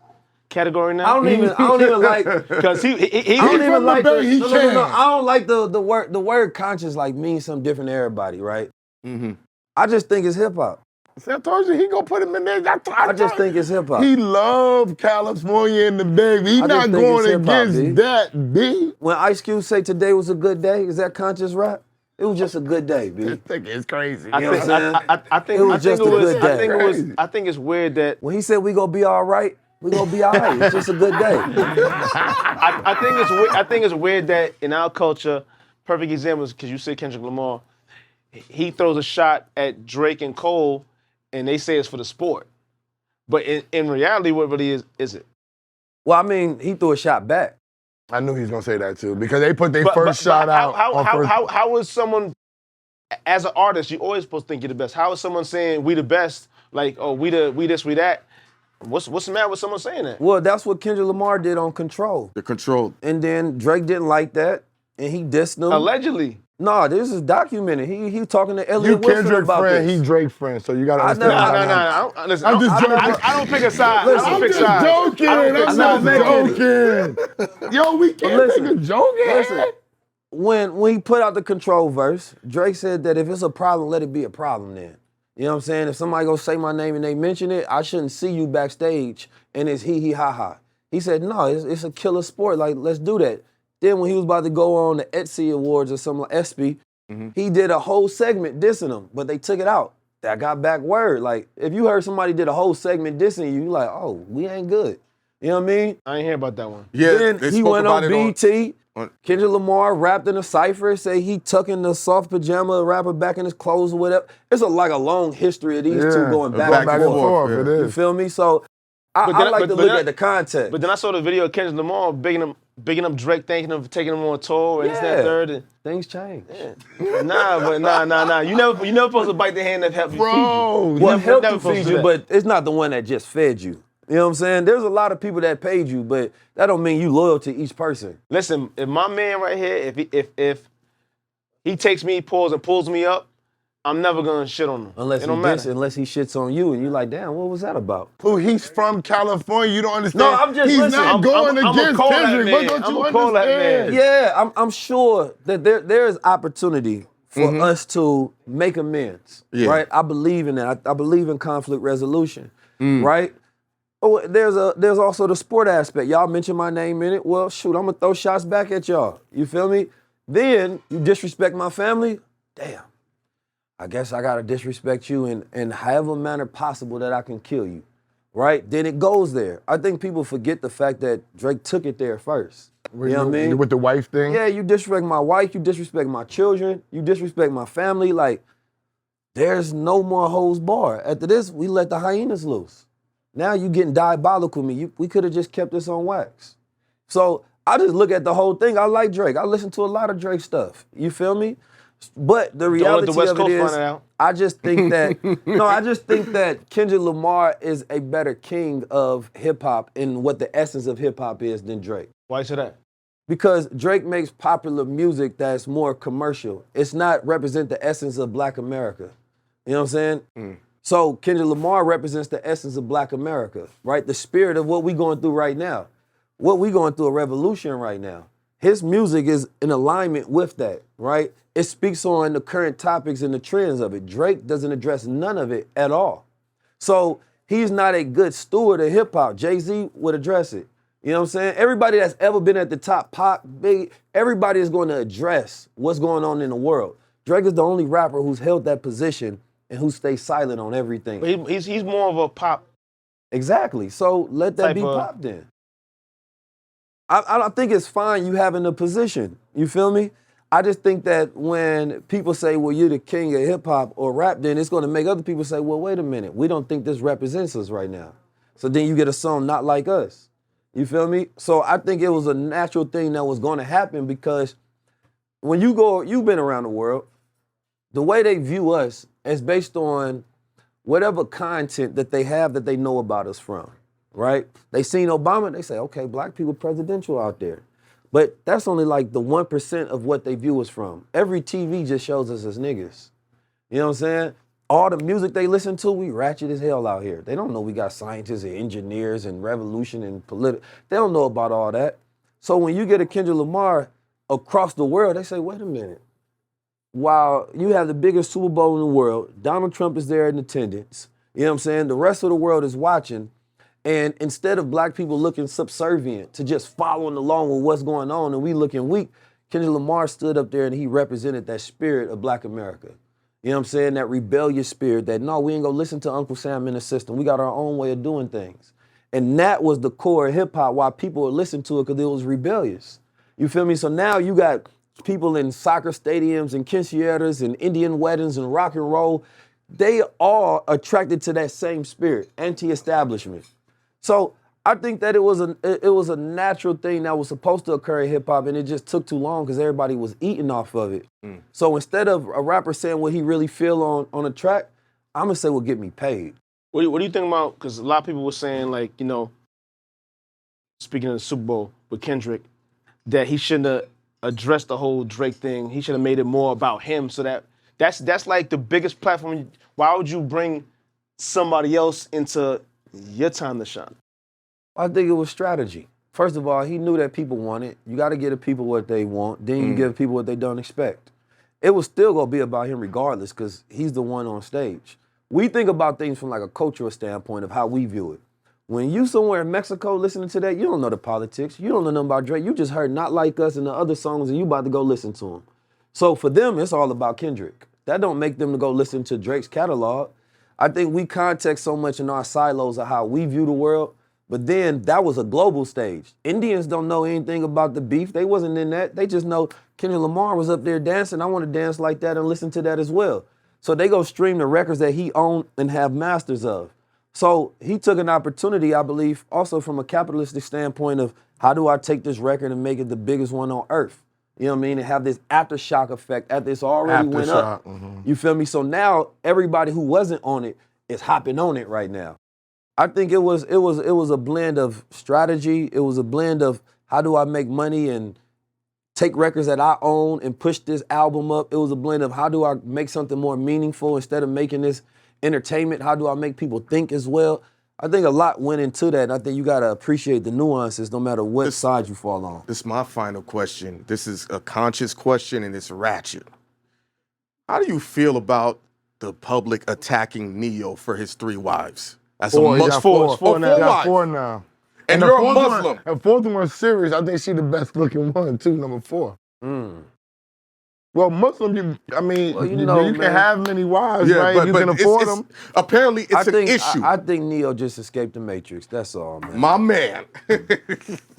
category now? I don't even like because he I don't even from the like Bay, he no. can. I don't like the word conscious like means something different to everybody, right? I just think it's hip hop. See, I told you he gonna put him in there. I just think it's hip hop. He love California and the baby. He I just not think going it's hip-hop, against B. that, B. When Ice Cube say today was a good day, is that conscious rap? It was just a good day, B. This thing is crazy. I You know think what I'm saying? I think It was I think just it a was good day. I think it's weird that When he said we gonna be all right, we gonna be all right. It's just a good day. I think it's weird that in our culture, perfect example is because you said Kendrick Lamar, he throws a shot at Drake and Cole, and they say it's for the sport, but in reality, what really is it? Well, I mean, he threw a shot back. I knew he was gonna say that too because they put their But- first but shot out. on first. How is someone, as an artist, you always supposed to think you're the best? How is someone saying we the best? Like, oh, we this, we that? What's the matter with someone saying that? Well, that's what Kendrick Lamar did on Control. The control. And then Drake didn't like that, and he dissed them. Allegedly. No, this is documented. He talking to You Elliot Wilson Kendrick about friend, this. he Drake friend, so you gotta I understand. never- how No. that- I don't, listen, I'm just joking. I don't pick a side. Listen, I don't I'm pick just sides. joking. I don't pick I'm sides. just joking. Yo, we can't listen, take a joke at Listen, when he put out the Control verse, Drake said that if it's a problem, let it be a problem then. You know what I'm saying? If somebody go say my name and they mention it, I shouldn't see you backstage and it's hee ha ha. He said, no, it's a killer sport. Like, let's do that. Then when he was about to go on the Etsy Awards or something like ESPY, he did a whole segment dissing him, but they took it out. That got back word. Like, if you heard somebody did a whole segment dissing you, like, oh, we ain't good. You know what I mean? I ain't hear about that one. Yeah, Then they he spoke went about on it BT. on- Kendrick Lamar rapped in a cypher, say he tucking the soft pajama rapper back in his clothes or whatever. It's like a long history of these two Yeah, going back, back and and forth. forth, It yeah. You is. feel me? So I But then- like but- to but look then- at the context. But then I saw the video of Kendrick Lamar bigging up Drake, thanking him for taking him on tour and this, that, Yeah. third. And, Things change. nah. You never supposed to bite the hand that helped you feed you. Bro, Well, never- help never to supposed feed to do you, that. but it's not the one that just fed you. You know what I'm saying? There's a lot of people that paid you, but that don't mean you loyal to each person. Listen, if my man right here, if he takes me, pulls and pulls me up, I'm never gonna shit on him. Unless it he don't matter. unless he shits on you and you like, damn, what was that about? Who he's from California, you don't understand. No, I'm just- He's listen, not I'm- going I'm a against call that Kendrick. man. What don't I'm you a call that understand? man. Yeah, I'm sure that there is opportunity for us to make amends, Yeah. right? I believe in that. I believe in conflict resolution, right? Oh, there's also the sport aspect. Y'all mentioned my name in it. Well, shoot, I'm gonna throw shots back at y'all. You feel me? Then you disrespect my family. Damn. I guess I gotta disrespect you in however manner possible that I can kill you, right? Then it goes there. I think people forget the fact that Drake took it there first. You know what I mean? With the wife thing? Yeah, you disrespect my wife, you disrespect my children, you disrespect my family. Like, there's no more holds barred. After this, we let the hyenas loose. Now you getting diabolical with me. We could have just kept this on wax. So I just look at the whole thing. I like Drake. I listen to a lot of Drake stuff. You feel me? But the Don't let reality the West of it Coast is, find it out. I just think that I just think that Kendrick Lamar is a better king of hip hop and what the essence of hip hop is than Drake. Why you say that? Because Drake makes popular music that's more commercial. It's not represent the essence of Black America. You know what I'm saying? So Kendrick Lamar represents the essence of Black America, right? The spirit of what we going through right now. What we going through a revolution right now. His music is in alignment with that, right? It speaks on the current topics and the trends of it. Drake doesn't address none of it at all. So he's not a good steward of hip hop. Jay-Z would address it. You know what I'm saying? Everybody that's ever been at the top, Pac, Big, everybody is going to address what's going on in the world. Drake is the only rapper who's held that position and who stays silent on everything. But he's more of a pop. Exactly. So let that be pop then. I think it's fine you having a position. You feel me? I just think that when people say, well, you're the king of hip hop or rap, then it's going to make other people say, well, wait a minute. We don't think this represents us right now. So then you get a song not like us. You feel me? So I think it was a natural thing that was going to happen because when you've been around the world, the way they view us is based on whatever content that they have that they know about us from, right? They seen Obama, they say, okay, black people presidential out there. But that's only like the 1% of what they view us from. Every TV just shows us as niggas. You know what I'm saying? All the music they listen to, we ratchet as hell out here. They don't know we got scientists and engineers and revolution and political. They don't know about all that. So when you get a Kendrick Lamar across the world, they say, wait a minute. While you have the biggest Super Bowl in the world, Donald Trump is there in attendance. You know what I'm saying? The rest of the world is watching. And instead of black people looking subservient to just following along with what's going on and we looking weak, Kendrick Lamar stood up there and he represented that spirit of black America. You know what I'm saying? That rebellious spirit that, no, we ain't gonna listen to Uncle Sam in the system. We got our own way of doing things. And that was the core of hip hop, why people would listen to it, because it was rebellious. You feel me? So now you got people in soccer stadiums and quinceañeras and Indian weddings and rock and roll. They all attracted to that same spirit, anti-establishment. So I think that it was a natural thing that was supposed to occur in hip hop, and it just took too long because everybody was eating off of it. So instead of a rapper saying what he really feel on a track, I'm gonna say, well, get me paid. What do you think about? Because a lot of people were saying, like, you know, speaking of the Super Bowl with Kendrick, that he shouldn't have addressed the whole Drake thing. He should have made it more about him. So that's like the biggest platform. Why would you bring somebody else into your time to shine? I think it was strategy. First of all, he knew that people want it. You got to give the people what they want. Then you give people what they don't expect. It was still going to be about him regardless because he's the one on stage. We think about things from like a cultural standpoint of how we view it. When you somewhere in Mexico listening to that, you don't know the politics. You don't know nothing about Drake. You just heard Not Like Us and the other songs and you about to go listen to them. So for them, it's all about Kendrick. That don't make them to go listen to Drake's catalog. I think we context so much in our silos of how we view the world. But then that was a global stage. Indians don't know anything about the beef. They wasn't in that. They just know Kendrick Lamar was up there dancing. I want to dance like that and listen to that as well. So they go stream the records that he owned and have masters of. So he took an opportunity, I believe, also from a capitalistic standpoint of how do I take this record and make it the biggest one on earth? You know what I mean? And have this aftershock effect after it's already went up. You feel me? So now everybody who wasn't on it is hopping on it right now. I think it was a blend of strategy. It was a blend of how do I make money and take records that I own and push this album up. It was a blend of how do I make something more meaningful instead of making this entertainment. How do I make people think as well? I think a lot went into that, and I think you got to appreciate the nuances no matter what side you fall on. This is my final question. This is a conscious question, and it's ratchet. How do you feel about the public attacking NeYo for his 3 wives? That's four wives. now. And you're a Muslim. And fourth one's serious. I think she's the best looking one too, number 4. Well, Muslim, you can have many wives, right? But you can afford them. Apparently, it's an issue. I think NeYo just escaped the Matrix. That's all, man. My man.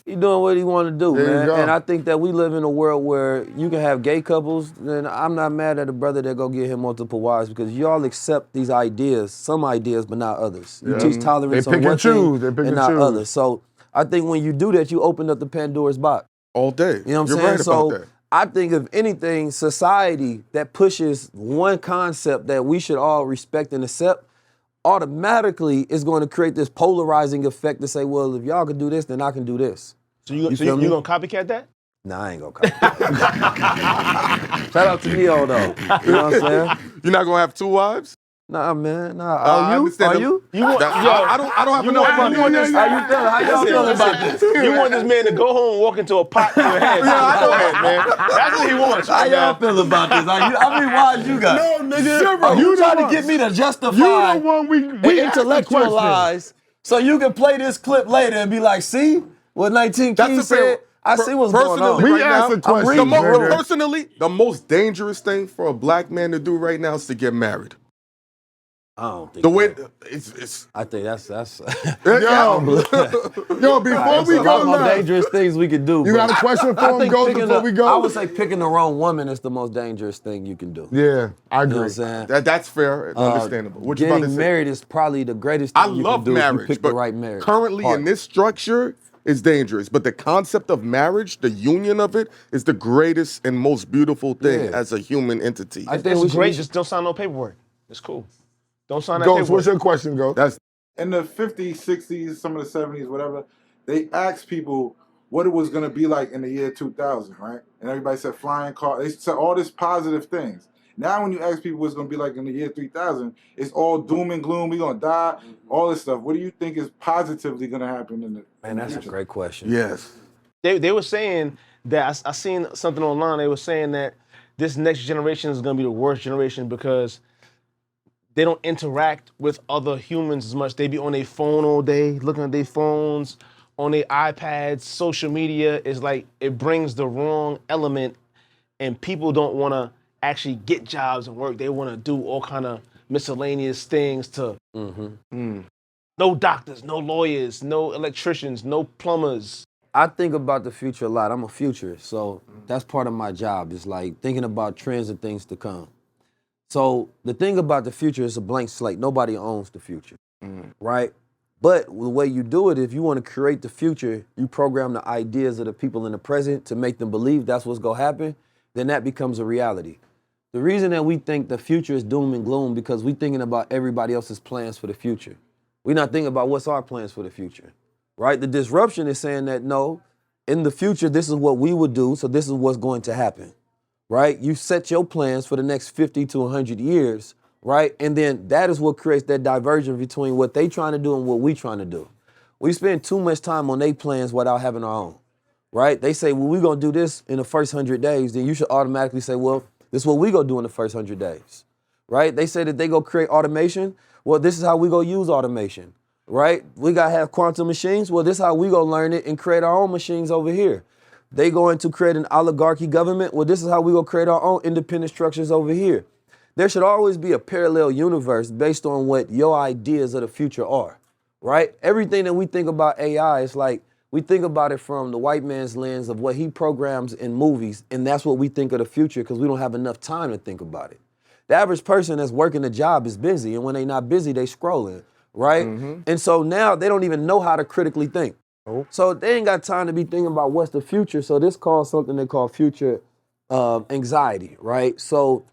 He doing what he want to do, There man. you go. And I think that we live in a world where you can have gay couples, and I'm not mad at a brother that go get him multiple wives because y'all accept these ideas, some ideas, but not others. You teach tolerance on one thing and not others. So I think when you do that, you open up the Pandora's box. All day. You know what I'm saying? Right about that. I think if anything, society that pushes one concept that we should all respect and accept, automatically is going to create this polarizing effect to say, well, if y'all can do this, then I can do this. So you gonna copycat that? Nah, I ain't gonna copycat. Shout out to NeYo though. You know what I'm saying? You're not gonna have 2 wives? Nah, man. Nah. Are you? I don't have enough money. How you feeling? How y'all feeling about this? You want this man to go home and walk into a pot in your head. Go ahead, man. That's what he wants. How y'all feel about this? How many wives you got? No, nigga. Are you trying to get me to justify You the one we and intellectualize so you can play this clip later and be like, see? What 19 That's Keys a fair- said, I see what's going on. personally, We right now, answer questions, the nigga. personally, the most dangerous thing for a black man to do right now is to get married. I don't think The way that. it's I think that's Yo, before That's we a lot go of more left, dangerous things we could do. you bro. got a question for I him, think Ghost, picking before we go? I would say picking the wrong woman is the most dangerous thing you can do. Yeah, I You know agree. what I'm saying? that's fair and understandable. What you about to Getting say? married is probably the greatest thing I you love can do if you marriage, pick but the right marriage. currently in partner. this structure is dangerous. But the concept of marriage, the union of it, is the greatest and most beautiful thing Yeah. as a human entity. I think we It's should- great. Just don't sign no paperwork. It's cool. Don't sign that Ghost, paperwork. what's your question, Ghost? That's In the 50s, 60s, some of the 70s, whatever, they asked people what it was going to be like in the year 2000, right? And everybody said flying car. They said all this positive things. Now when you ask people what it's going to be like in the year 3000, it's all doom and gloom. We're going to die, all this stuff. What do you think is positively going to happen in the Man, that's a future? great question. yes. They were saying that I seen something online. They were saying that this next generation is going to be the worst generation because they don't interact with other humans as much. They be on their phone all day, looking at their phones, on their iPads. Social media is like it brings the wrong element, and people don't want to actually get jobs and work. They want to do all kind of miscellaneous things to. No doctors, no lawyers, no electricians, no plumbers. I think about the future a lot. I'm a futurist, so that's part of my job. Is like thinking about trends and things to come. So the thing about the future is a blank slate. Nobody owns the future, right? But the way you do it, if you want to create the future, you program the ideas of the people in the present to make them believe that's what's going to happen, then that becomes a reality. The reason that we think the future is doom and gloom because we're thinking about everybody else's plans for the future. We're not thinking about what's our plans for the future, right? The disruption is saying that, no, in the future, this is what we would do, so this is what's going to happen, right? You set your plans for the next 50 to 100 years, right? And then that is what creates that divergence between what they trying to do and what we trying to do. We spend too much time on their plans without having our own, right? They say, well, we're going to do this in the first 100 days. Then you should automatically say, well, this is what we going to do in the first 100 days, right? They say that they go create automation. Well, this is how we going to use automation, right? We got to have quantum machines. Well, this is how we going to learn it and create our own machines over here. They going to create an oligarchy government. Well, this is how we going to create our own independent structures over here. There should always be a parallel universe based on what your ideas of the future are, right? Everything that we think about AI is like, we think about it from the white man's lens of what he programs in movies, and that's what we think of the future because we don't have enough time to think about it. The average person that's working a job is busy, and when they're not busy, they scrolling, right? And so now they don't even know how to critically think. So they ain't got time to be thinking about what's the future. So this calls something they call future anxiety, right? So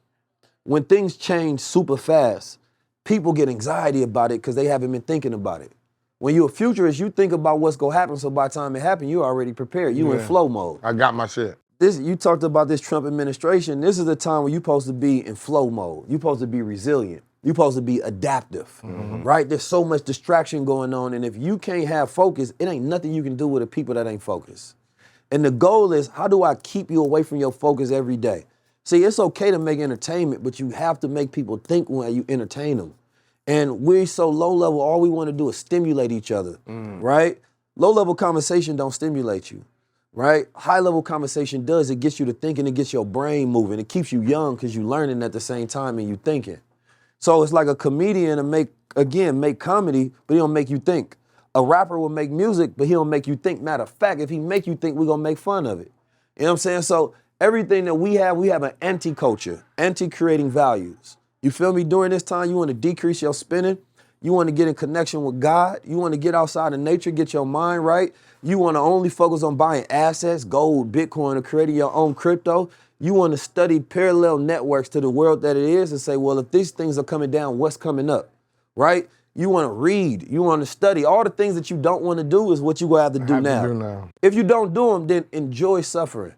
when things change super fast, people get anxiety about it because they haven't been thinking about it. When you're a futurist, you think about what's gonna happen, so by the time it happens, you're already prepared. You in flow mode. I got my shit. You talked about this Trump administration. This is the time where you're supposed to be in flow mode. You're supposed to be resilient. You're supposed to be adaptive, right? There's so much distraction going on, and if you can't have focus, it ain't nothing you can do with the people that ain't focused. And the goal is, how do I keep you away from your focus every day? See, it's okay to make entertainment, but you have to make people think when you entertain them. And we're so low level, all we want to do is stimulate each other, right? Low level conversation don't stimulate you, right? High level conversation does. It gets you to thinking, it gets your brain moving. It keeps you young because you're learning at the same time and you thinking. So it's like a comedian to make comedy, but he don't make you think. A rapper will make music, but he don't make you think. Matter of fact, if he make you think, we're gonna make fun of it. You know what I'm saying? So everything that we have an anti-culture, anti-creating values. You feel me? During this time, you want to decrease your spending. You want to get in connection with God. You want to get outside of nature, get your mind right. You want to only focus on buying assets, gold, Bitcoin, or creating your own crypto. You want to study parallel networks to the world that it is and say, well, if these things are coming down, what's coming up, right? You want to read. You want to study. All the things that you don't want to do is what you're going to have to do now. If you don't do them, then enjoy suffering.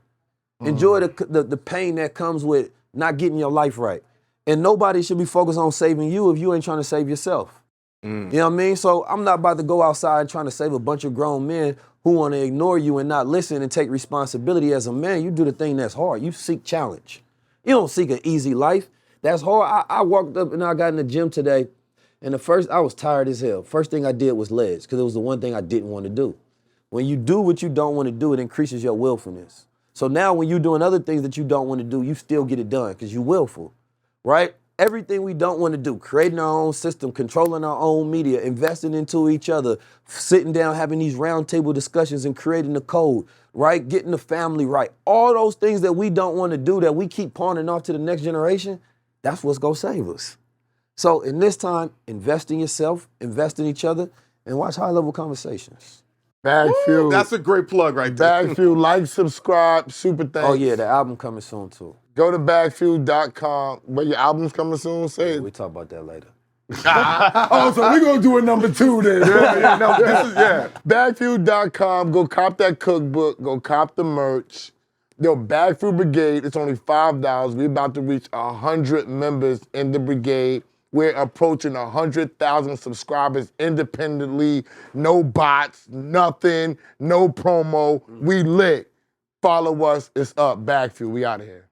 Enjoy the pain that comes with not getting your life right. And nobody should be focused on saving you if you ain't trying to save yourself. You know what I mean? So I'm not about to go outside trying to save a bunch of grown men who want to ignore you and not listen and take responsibility as a man. You do the thing that's hard. You seek challenge. You don't seek an easy life. That's hard. I walked up and I got in the gym today, and I was tired as hell. First thing I did was legs, because it was the one thing I didn't want to do. When you do what you don't want to do, it increases your willfulness. So now when you're doing other things that you don't want to do, you still get it done because you're willful, right? Everything we don't want to do, creating our own system, controlling our own media, investing into each other, sitting down, having these roundtable discussions and creating the code, right? Getting the family right. All those things that we don't want to do that we keep pawning off to the next generation, that's what's going to save us. So in this time, invest in yourself, invest in each other, and watch high-level conversations. BagFuel. That's a great plug right there. BagFuel, like, subscribe, super thanks. Oh yeah, the album coming soon too. Go to BagFuel.com. But your album's coming soon, say it. We talk about that later. Oh, so we're gonna do a number 2 then. BagFuel.com. Go cop that cookbook. Go cop the merch. Yo, BagFuel Brigade, it's only $5. We're about to reach 100 members in the brigade. We're approaching 100,000 subscribers independently. No bots, nothing, no promo. We lit. Follow us. It's up. BagFuel. We out of here.